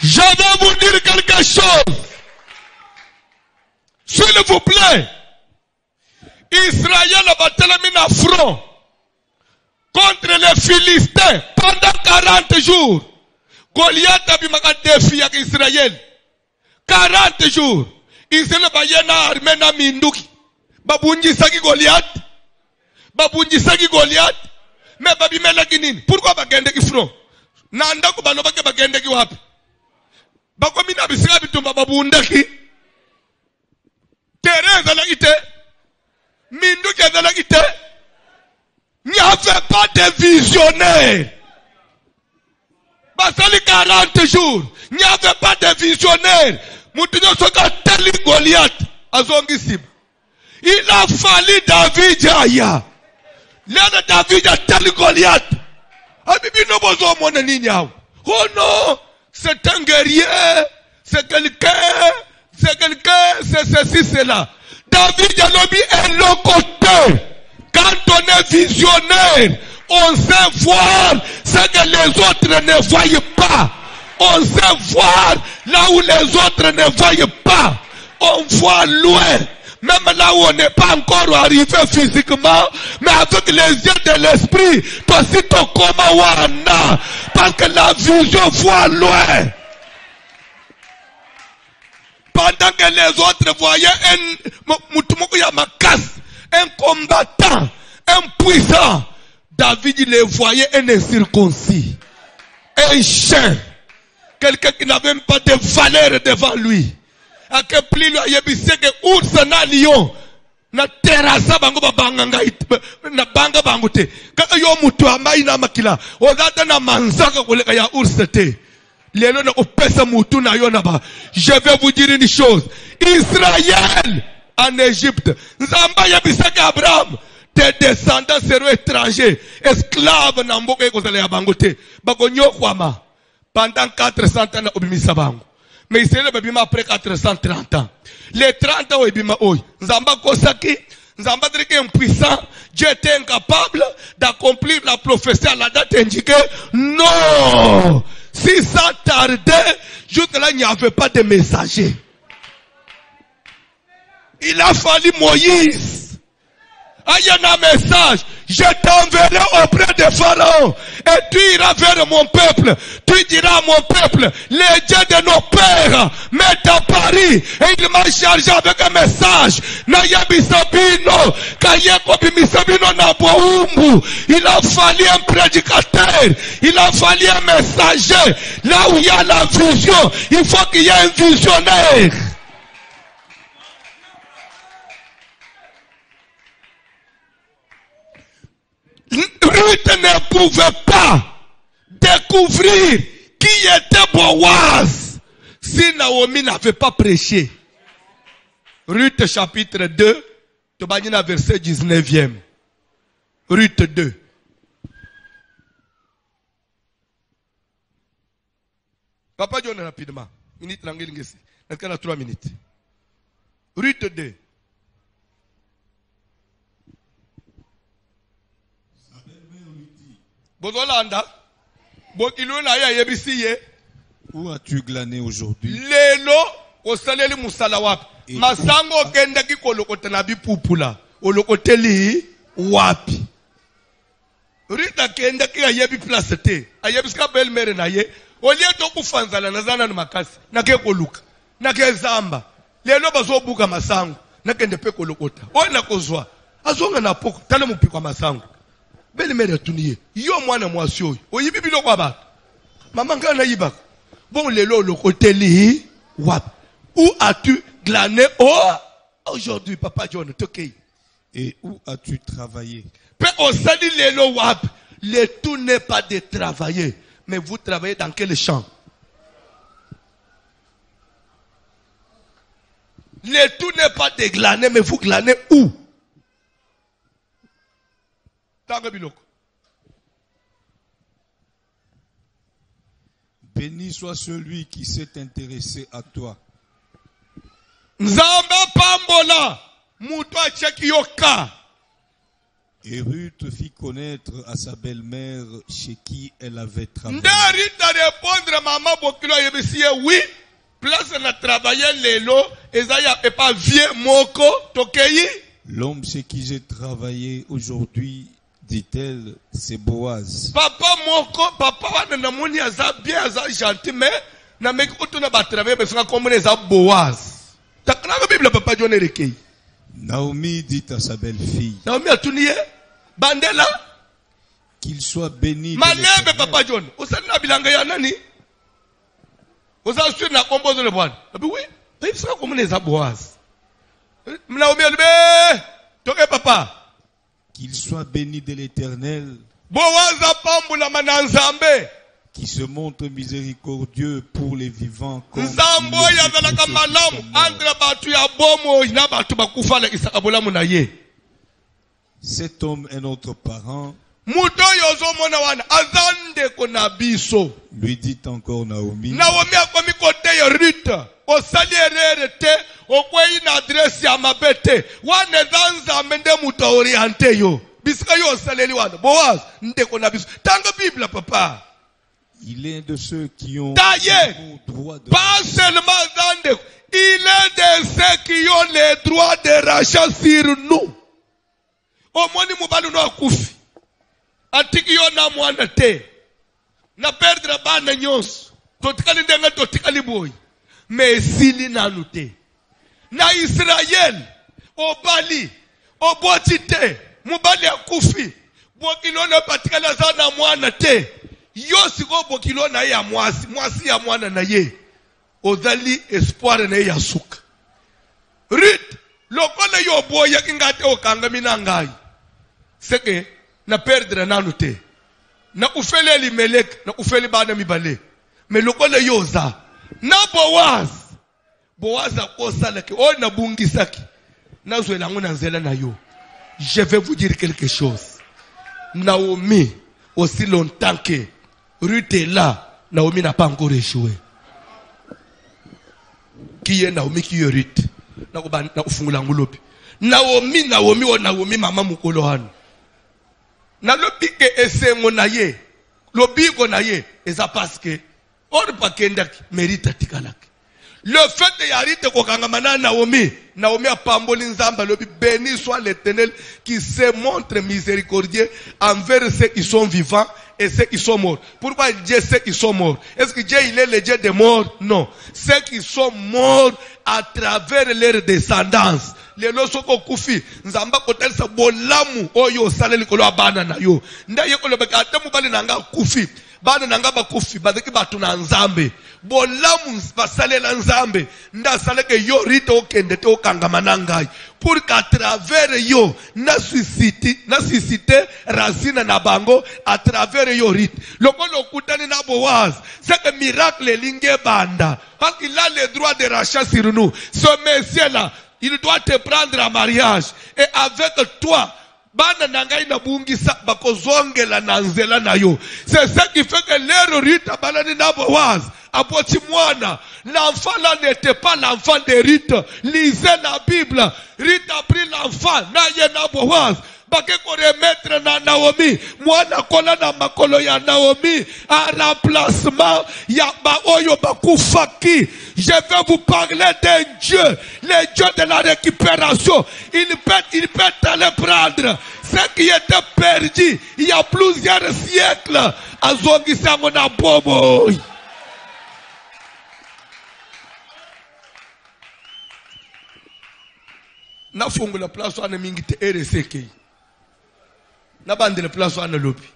Je vais vous dire quelque chose. S'il vous plaît. Israël a battu un front contre les Philistins pendant 40 jours. Goliath a vu un défi avec Israël. 40 jours. Israël a eu une armée na minduki. Babunji saki Goliath. Babunji saki Goliath. Mais babi mela kinini. Pourquoi bagende ki front? Nanda ko baloba ke bagende ki wapi? Bako mina bisika bitumba babunda ki. Tereza la ite. Minduki la ite. Il n'y avait pas de visionnaire. Basali 40 jours. Il n'y avait pas de visionnaire. Moutinho soka tali Goliath. Azongisib. Il a fallu David Aya. L'un David a tali Goliath. Abibi no bozo mona ninyao. Oh non. C'est un guerrier. C'est quelqu'un. C'est quelqu'un. C'est ceci, c'est là. David Alobi est le côté. Quand on est visionnaire, on sait voir ce que les autres ne voient pas. On sait voir là où les autres ne voient pas. On voit loin. même là où on n'est pas encore arrivé physiquement, mais avec les yeux de l'esprit, toi aussi ton coma wana, parce que la vision voit loin. Pendant que les autres voyaient un combattant, un puissant, David il les voyait un incirconcis, un chien, quelqu'un qui n'avait même pas de valeur devant lui. À quel point lui a yebisé que ours na lion na terasa bango babanga na banga bangote kaka yo mutu amai na makila odata na manzaka koleka ya ours te lelo na opesa mutu na yo na ba. Je vais vous dire une chose, Israël en Égypte nzamba yebisé que Abraham tes descendants seront étrangers esclaves na mboka ekozala ya bangote bakonyo kwama pendant 400 ans na obimisa bango. Mais Israël babima après 430 ans. Les 30 ans babima oy. Nzamba kosaki, Nzamba drike impuissant, Dieu était incapable d'accomplir la prophétie à la date indiquée. Non! Si ça tardait, jusque-là il n'y avait pas de messager. Il a fallu Moïse. Il y a un message. Je t'enverrai auprès de Pharaon. Et tu iras vers mon peuple. Tu diras à mon peuple, les dieux de nos pères mettent à Paris. Et il m'a chargé avec un message. Il a fallu un prédicateur. Il a fallu un messager. Là où il y a la vision, il faut qu'il y ait un visionnaire. Ruth ne pouvait pas découvrir qui était Boaz si Naomi n'avait pas prêché. Ruth chapitre 2, Tobanina verset 19e. Ruth 2. Papa John rapidement. Minute l'angélingesi. Est-ce qu'il y a 3 minutes? Ruth 2. Où as-tu glané aujourd'hui? Lelo osaleli musala wapi? Masango kenda ki kolokota na bipupula. Olokoteli wapi? Rita kenda ki ayebi place te. Ayebi ska belle mère na ye. Olie to kufanzala na zana na makasi. Na ke koluka. Na ke zamba. Lelo bazo buka masango. Na kende pe kolokota. Ona kozwa. Azonga na poko. Tala mupikwa masango. Belle mère tuniye. Yo mwana mwasi oyo. Oyibi biloko ba. Maman ngana yibaka. Bon lelo lokoteli wap. Où as-tu glané aujourd'hui papa John Tokei? Et où as-tu travaillé? Pe osali lelo wap. Le tout n'est pas de travailler, mais vous travaillez dans quel champ? Le tout n'est pas de glaner, mais vous glanez où? Béni soit celui qui s'est intéressé à toi. Nzamba pambola, muto acheki yoka. Et Ruth fit connaître à sa belle-mère chez qui elle avait travaillé. Ndarita répondre maman bokilo yebisiye oui, place na travailler lelo, ezaya et pas vieux moko tokei. L'homme chez qui j'ai travaillé aujourd'hui, dit-elle, c'est Boaz. Papa moko, papa wana na moni aza bien aza gentil mais na meki otuna ba travailler parce que comme les Boaz. Takana la Bible papa John Rekei. Naomi dit à sa belle-fille, Naomi atuniye bandela qu'il soit béni. Malebe papa John. Osali na bilanga ya nani? Osali sur na kombozo le bwana. Oui, il sera comme les Boaz. Naomi albe toke papa. Qu'il soit béni de l'Éternel, qui se montre miséricordieux pour les vivants comme cet homme est notre parent, lui dit encore Naomi. Il est de ceux qui ont Taillé. le droit de Pas seulement dans des... Il est de ceux qui ont le droit de rachat sur nous. Au moins, nous allons nous akoufi. Atiki yo na mwana te. Na perdre bana nyos. Totikali ndenga totikali boy. Mais sili na nute. Na Israël. Obali. Obotite. Mubali akoufi. Bokilo na patikala za na mwana te. Yo siko bokilo na ya mwasi. Mwasi ya mwana na ye. Ozali espoir na ya suka. Rit. Lokola yo boya kingate okanga minangai. Seke na perdre nanu te. Na ufele Elimelek, na ufele bana mibale. Me lokola yoza. Na Boaz. Boaz akosala ke o na bungisaki. Na zwela ngona nzela na yo. Je vais vous dire quelque chose. Naomi, aussi longtemps que Ruth est là, Naomi n'a pas encore échoué. Qui est Naomi, qui est Ruth? Naomi, maman mukolohan. Na lobi ke esengo na ye, lobi ko na ye, eza parce que or pa kendaki mérite tikalaki. Le fait de yarite ko kangamana Naomi a pamboli nzamba lobi béni soit l'Éternel qui se montre miséricordieux envers ceux qui sont vivants et ceux qui sont morts. Pourquoi Dieu ceux qui sont morts? Est-ce que Dieu il est le Dieu des morts? Non. Ceux qui sont morts à travers leur descendance. Les losoko kufi nzamba kotel sa bolamu oyo saleli kolo abana na yo. Ndaye kolo bakata mubali nanga kufi. Bana nanga bakufi badiki batu na nzambe. Bolamu basalela nzambe. Nda saleke yo rite okende te okangamana ngai. Pour qu'à travers yo na suscité racine na bango à travers yo rite. Lokolo kutani na Boaz. C'est que miracle linge banda. Parce qu'il a le droit de rachat sur nous. Ce monsieur là, il doit te prendre en mariage. Et avec toi, bana nangai na bungisa bakozongela na nzela na yo. C'est ça qui fait que l'heure Rita balani na Boaz. Apoti mwana. L'enfant là n'était pas l'enfant de Rita. Lisez la Bible. Rita a pris l'enfant. Na ye na Boaz. Bake ko remettre na Naomi. Mwana kola na makolo ya Naomi. Un remplacement. Ya ba oyo bakufaki. Je vais vous parler d'un Dieu. Le Dieu de la récupération. Il peut aller prendre ce qui était perdu il y a plusieurs siècles. Azongisa mona bobo. Na fungu la place wana mingi te RSK. Na bande la place wana lopi.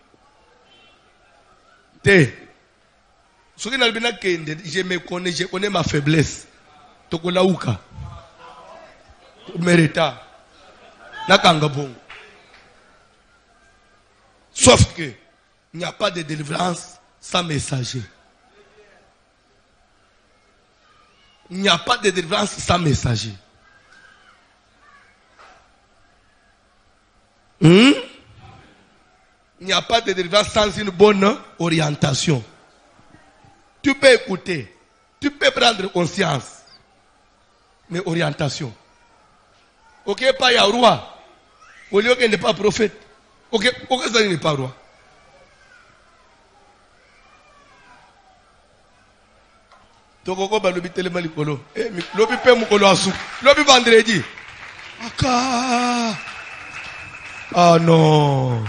Te. Soki na libina kende, je connais ma faiblesse. Tokola uka. Merita. Na kanga bongo. Sauf que il n'y a pas de délivrance sans messager. Il n'y a pas de délivrance sans messager. Il n'y a pas de délivrance sans une bonne orientation. Tu peux écouter, tu peux prendre conscience, mais orientation. Ok, pas y a roi. Au lieu qu'il n'est pas prophète. Ok, ça n'est pas roi. Toko ba lobi telema likolo. Lobi pe mukolo asu. Lobi vendredi. Aka. Ah non.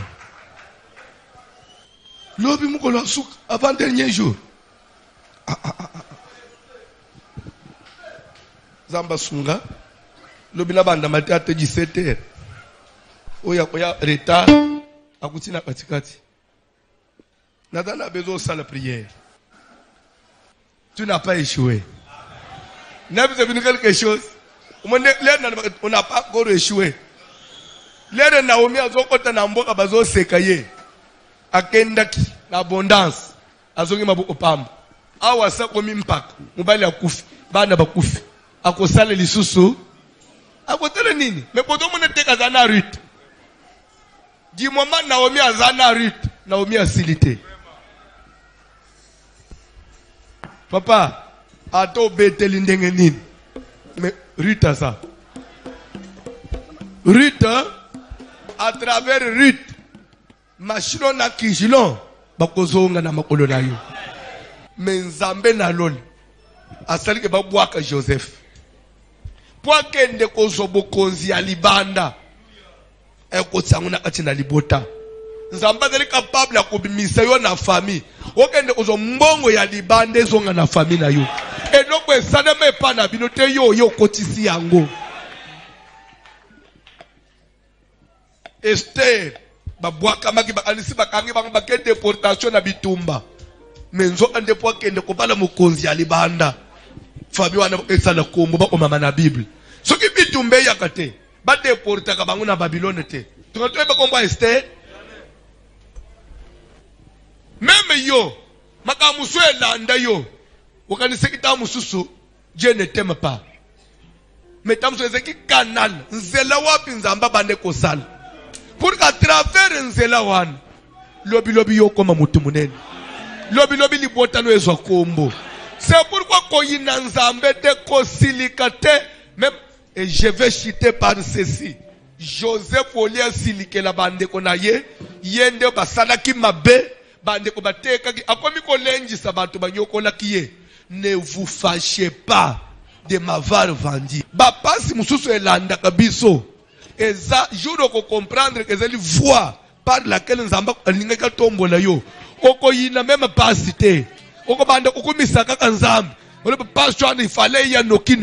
Lobi mukolo asu avant dernier jour. Zamba sunga. Lobi na banda mati ate 17h. Oya retard. Akutina katikati. Nadana besoin de la prière. Tu n'as pas échoué. N'a pas vu quelque chose. On n'a pas encore échoué. L'air Naomi a zokota na mboka bazo sekaye. Akendaki na abondance. Azongi maboko pamba. Awa sa komi impact. Mubali akufi. Bana bakufi. Akosale lisusu. Akotele nini? Mais poto mone teka zana Ruth. Du moment Naomi a zana Ruth, Naomi a silité. Papa, ato beteli ndenge nini? Mais Ruth a ça. Ruth, à travers Ruth, machino na kijilon, bakozonga na makolo na yo. Mais Nzambe na lol. Asali ke babwaka Joseph. Pour kende kozobo konzi ya libanda. Eko tsanguna kati na libota. Nzambe est capable de kubimisa yo na famille. Okende kozo mbongo ya libanda ezonga na famille na yo. Eloko esalema epa na bino te yo kotisi yango. Esther babwaka maki bakanisi bakangi bango bakende déportation na bitumba. Menzo ande po kende kobala mokonzi ya libanda. Famille wana esala kombo ba omama na Bible. Soki bitumbe yakate ba déporter ka bango na Babylone te. Tunato ba kombo Esther. Même yo makamusu elanda yo. Wakanisi kita mususu Dieu ne t'aime pas. Mais tamusu ezeki canal nzela wapi nzamba bande kosala. Pour qu'à travers nzela wana lobi yo koma mutu munene. Lobi libotano ezwa kombo. C'est pourquoi koyina nzambe te kosilikate même et je vais citer par ceci. Joseph olia silike la bande konaye yende basala ki mabe bande ko bateka ki akomi ko lenji sabantu banyokola kiye. Ne vous fâchez pas de m'avoir vendu. Ba pasi mususu elanda kabiso. Eza jour ko comprendre que c'est la voie par laquelle nzamba alingaka tombola yo. Oko yina même pas cité. Oko bande oko misaka kanzambe. Ole pas choix il fallait ya noki.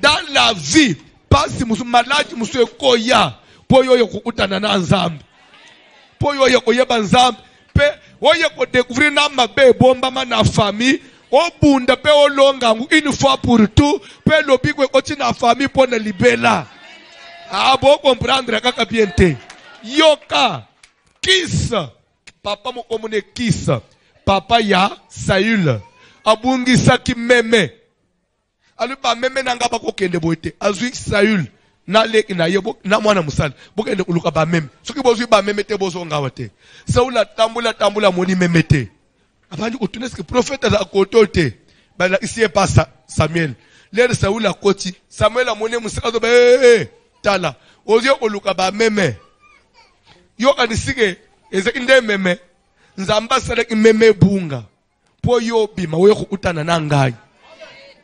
Dans la vie, pas si musu malade musu ekoya. Po yo kokutana na nzambe. Po yo koyeba nzambe. Pe oye ko découvrir na mabe bomba na famille. Obunda pe olonga une fois pour tout. Pe lobi ko koti na famille pour na libela. Ah bon comprendre kaka bien te. Yoka kis papa mo komune kis papa ya Saül abungisa ki meme aluba meme nanga ba kokende boite azwi Saül na leki na yebo na mwana musala bokende kuluka ba meme soki bozwi ba meme te bozonga wate Saül tambula moni meme te abandi ko tuneske prophète za kotote bana ici pas Samuel l'air Saül a koti Samuel a moni musala zo ba tala ozie kuluka ba meme yo kanisike ezekinde meme nzamba saleki meme bunga po yo bima we kukutana na ngai.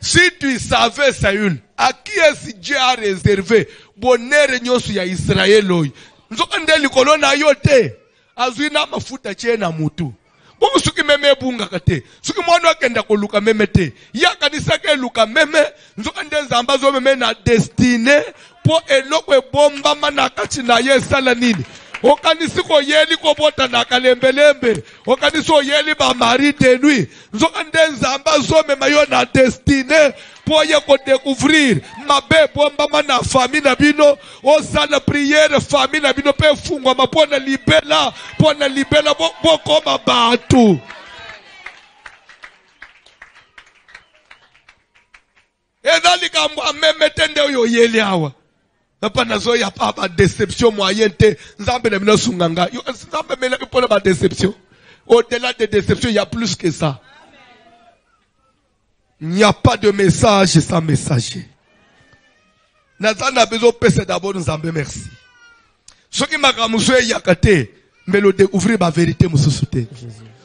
Si tu savais Saül à qui est-ce Dieu a réservé bonheur nyosu ya Israël oyi nzokande likolo na yo te azwi na mafuta chena mutu bongo suki meme bunga kate suki mwana akenda koluka meme te ya kanisa ke luka meme nzokande nzamba zo meme na destiné po eloko ebomba manakati na ye sala nini. Okanisi ko yeli ko bota na kalembelembe. Okanisi o yeli ba mari de nuit. Nzokande nzamba zo mema yo na destiné pour ye ko découvrir mabe bomba mana famille na bino o sala prière famille na bino pe fungwa mapona libela bo koma batu. Ezali kamba meme tende yo yeli awa. Pas nazo ya pas déception moyenne nzambe na bino sunganga yo nzambe mela ipona ba déception au-delà de déception il y a plus que ça. Il n'y a pas de message sans messager. Nazana besoin pesa d'abord nzambe merci. Ce qui m'a ramusé yakate mais le découvrir ba vérité mususu te.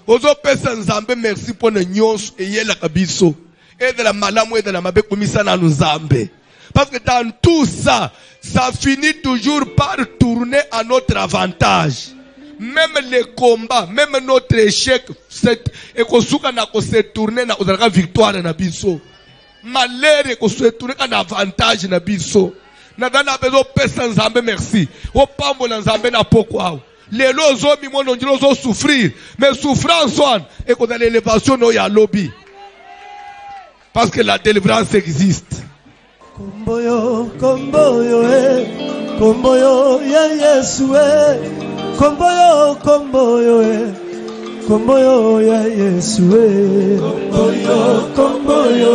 Ozo pesa nzambe merci pour ne nyonso et yela kabiso et de la malamu et de la mabe komisa na nzambe. Parce que dans tout ça, ça finit toujours par tourner à notre avantage. Même les combats, même notre échec, et qu'on se tourner na la victoire na biso. Malheur et qu'on se tourner en avantage na biso. Na dana bezo pesa nzambe merci. O pambo na nzambe na pokwa. Les lozo mimono ndilo zo souffrir, mais souffrance one et qu'on a l'élévation no ya lobby. Parce que la délivrance existe. Komboyo, komboyo, ya Yesu, komboyo, komboyo, ya Yesu, komboyo, komboyo,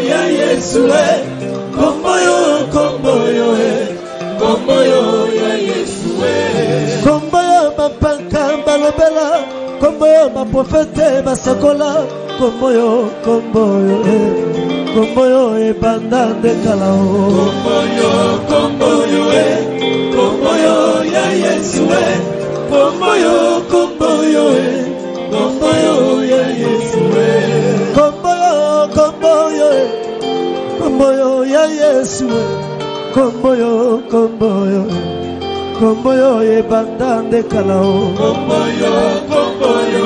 ya Yesu, komboyo, ya Yesu, komboyo, mapanka, balobela, komboyo, maprofete, basakola, komboyo, komboyo e bandande kalao komboyo ya Yesu komboyo ya Yesu komboyo komboyo komboyo ebandande kalao komboyo komboyo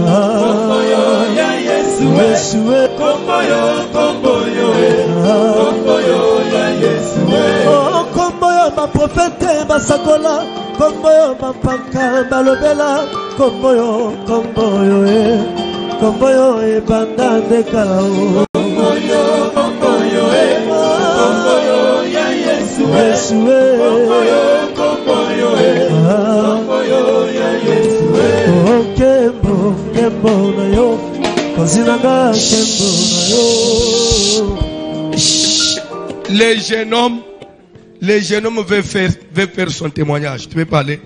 komboyo ya Yesu komboyo komboyo komboyo ya Yesu oh komboyo ba prophète basakola komboyo bampaka balobela komboyo komboyo komboyo ebandande kalao komboyo komboyo komboyo ya Yesu komboyo komboyo komboyo ya Yesu oh kembo kembo na yo kozinanga kembo na yo. Les jeunes hommes veulent faire son témoignage. Tu veux parler?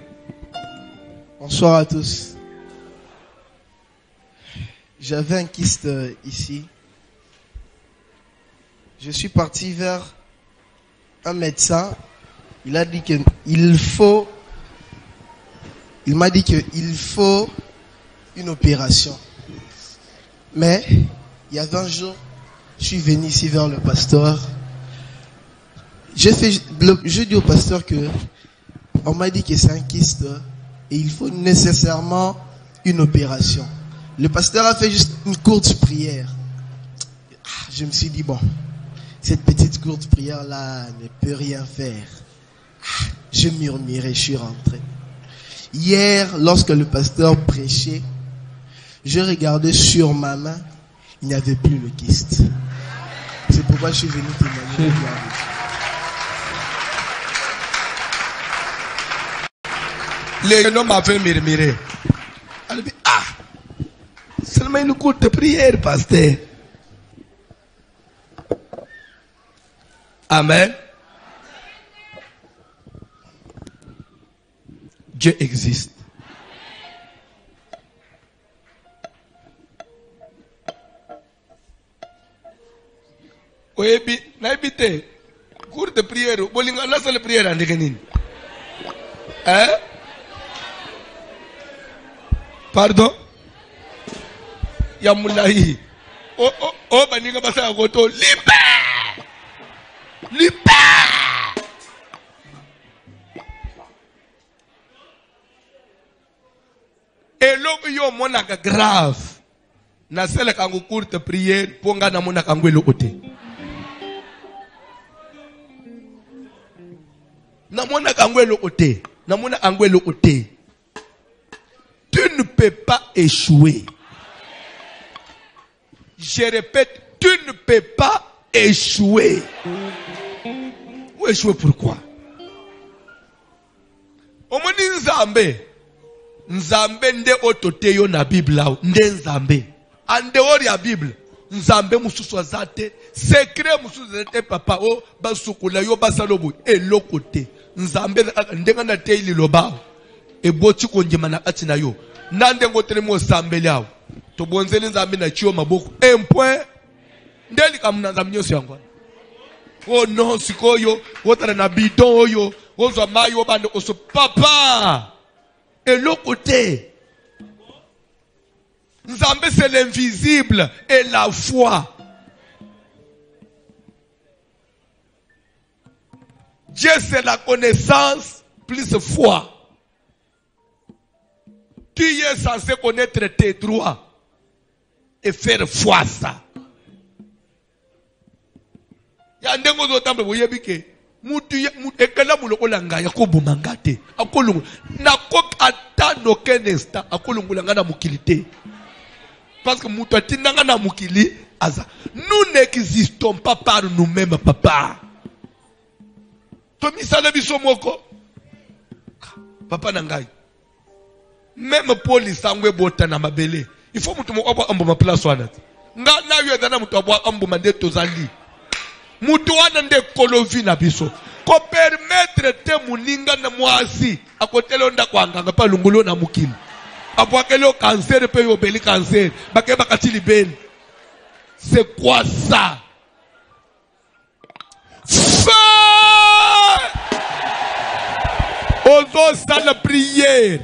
Bonsoir à tous. J'avais un kyste ici. Je suis parti vers un médecin. Il a dit qu'il m'a dit qu'il faut une opération. Mais il y avait un jour, je suis venu ici vers le pasteur. Je dis au pasteur que on m'a dit que c'est un kyste et il faut nécessairement une opération. Le pasteur a fait juste une courte prière. Je me suis dit bon, cette petite courte prière là ne peut rien faire. Je murmurais, je suis rentré. Hier, lorsque le pasteur prêchait, je regardais sur ma main, il n'y avait plus le kyste. C'est pourquoi je suis venu témoigner. Les jeunes hommes avaient murmuré. Elle dit, ah, seulement une courte prière, pasteur. Amen. Dieu existe. Oui, n'habitez. Courte prière. Bolinga, la seule prière en dégaine. Hein? Pardon? Yamoulahi. Oh, baninga basa agoto. Libe! Et l'homme yo monaka grave. Na sele kangu courte prière ponga na monaka ngwelo ote. Na monaka ngwelo ote. Na monaka ngwelo ote. Tu ne peux pas échouer. Je répète, tu ne peux pas échouer. Ou échouer pourquoi? Omoni Nzambe. Nzambe nde ototeyo na Bible au. Nde Nzambe. Ande ori ya Bible. Nzambe mususu azate. Secret mususu azate papa o. Basukula yo basalobu. E lokote. Nzambe ndenga na te ili loba. E boti konjima na ati na yo. Nande ngotere mo sambele au. Tobonzeli Nzambe na chiyo maboko. Un point. Ndeli kamuna Nzambe nyosi yangwa. Oh non, sikoyo. Wotara na bidon yo. Ozo mayo bande oso papa. Et l'autre côté, Nzambe c'est l'invisible et la foi. Dieu c'est la connaissance plus foi. Tu es censé connaître tes droits et faire foi ça. Yandengo zotambe boyebike. Mutu ekela mulokola ngaya ko bomangate akolungu na ko atano kenesta akolungula ngana mukilité parce que mutu atinanga na mukili aza nous n'existons pas par nous-mêmes papa to misala biso moko papa nangai même police angwe bota na mabele il faut mutu moko ambo ma place wana nga na yo dana mutu abo ambo mande tozali mutu wana nde kolovi na biso ko permettre te muninga na mwasi akotelo nda kwanga pa lungulo na mukili abwakelo cancer pe yo beli cancer bakeba katili ben c'est quoi ça ozo sala prière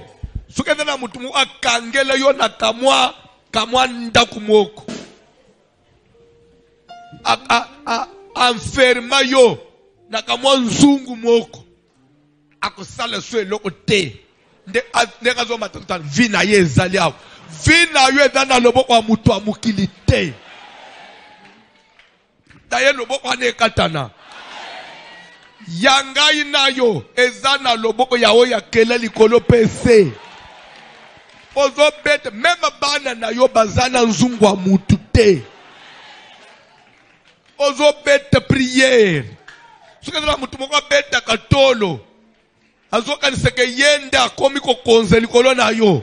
sukenda na mutu mu akangela yo na kamwa ndaku moko enferma yo na kamwa nzungu moko akosala so eloko te nde kazo matata vina ye ezali awo vina yo eza na loboko ya mutu ya mokili te daye loboko wana ekatana yangai nayo eza na loboko ya oyo akela likolo pese ozobete meme bana na yo baza na nzungu ya mutu te ozobete priere soki ezala mutu moko abeta katolo azokaniseke yende akomi kokonza likolo na yo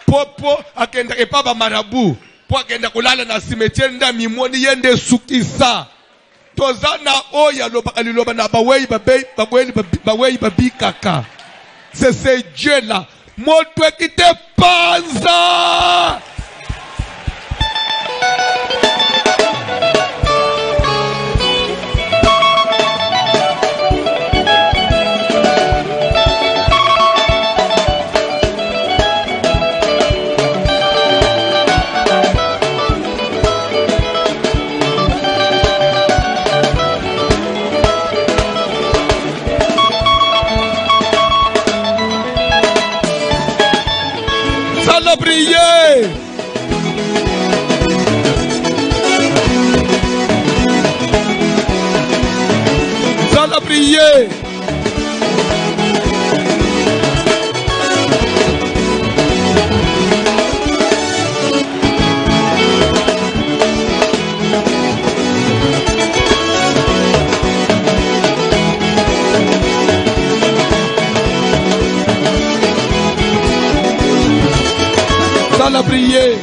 po akenda epa bamarabu po akenda kolala na simetiere nde amimoni yende esukisa toza na oyo alobaka liloba na baweyi babikaka c'est ce Dieu là moto ekite panza prier. Nous allons prier. La prier.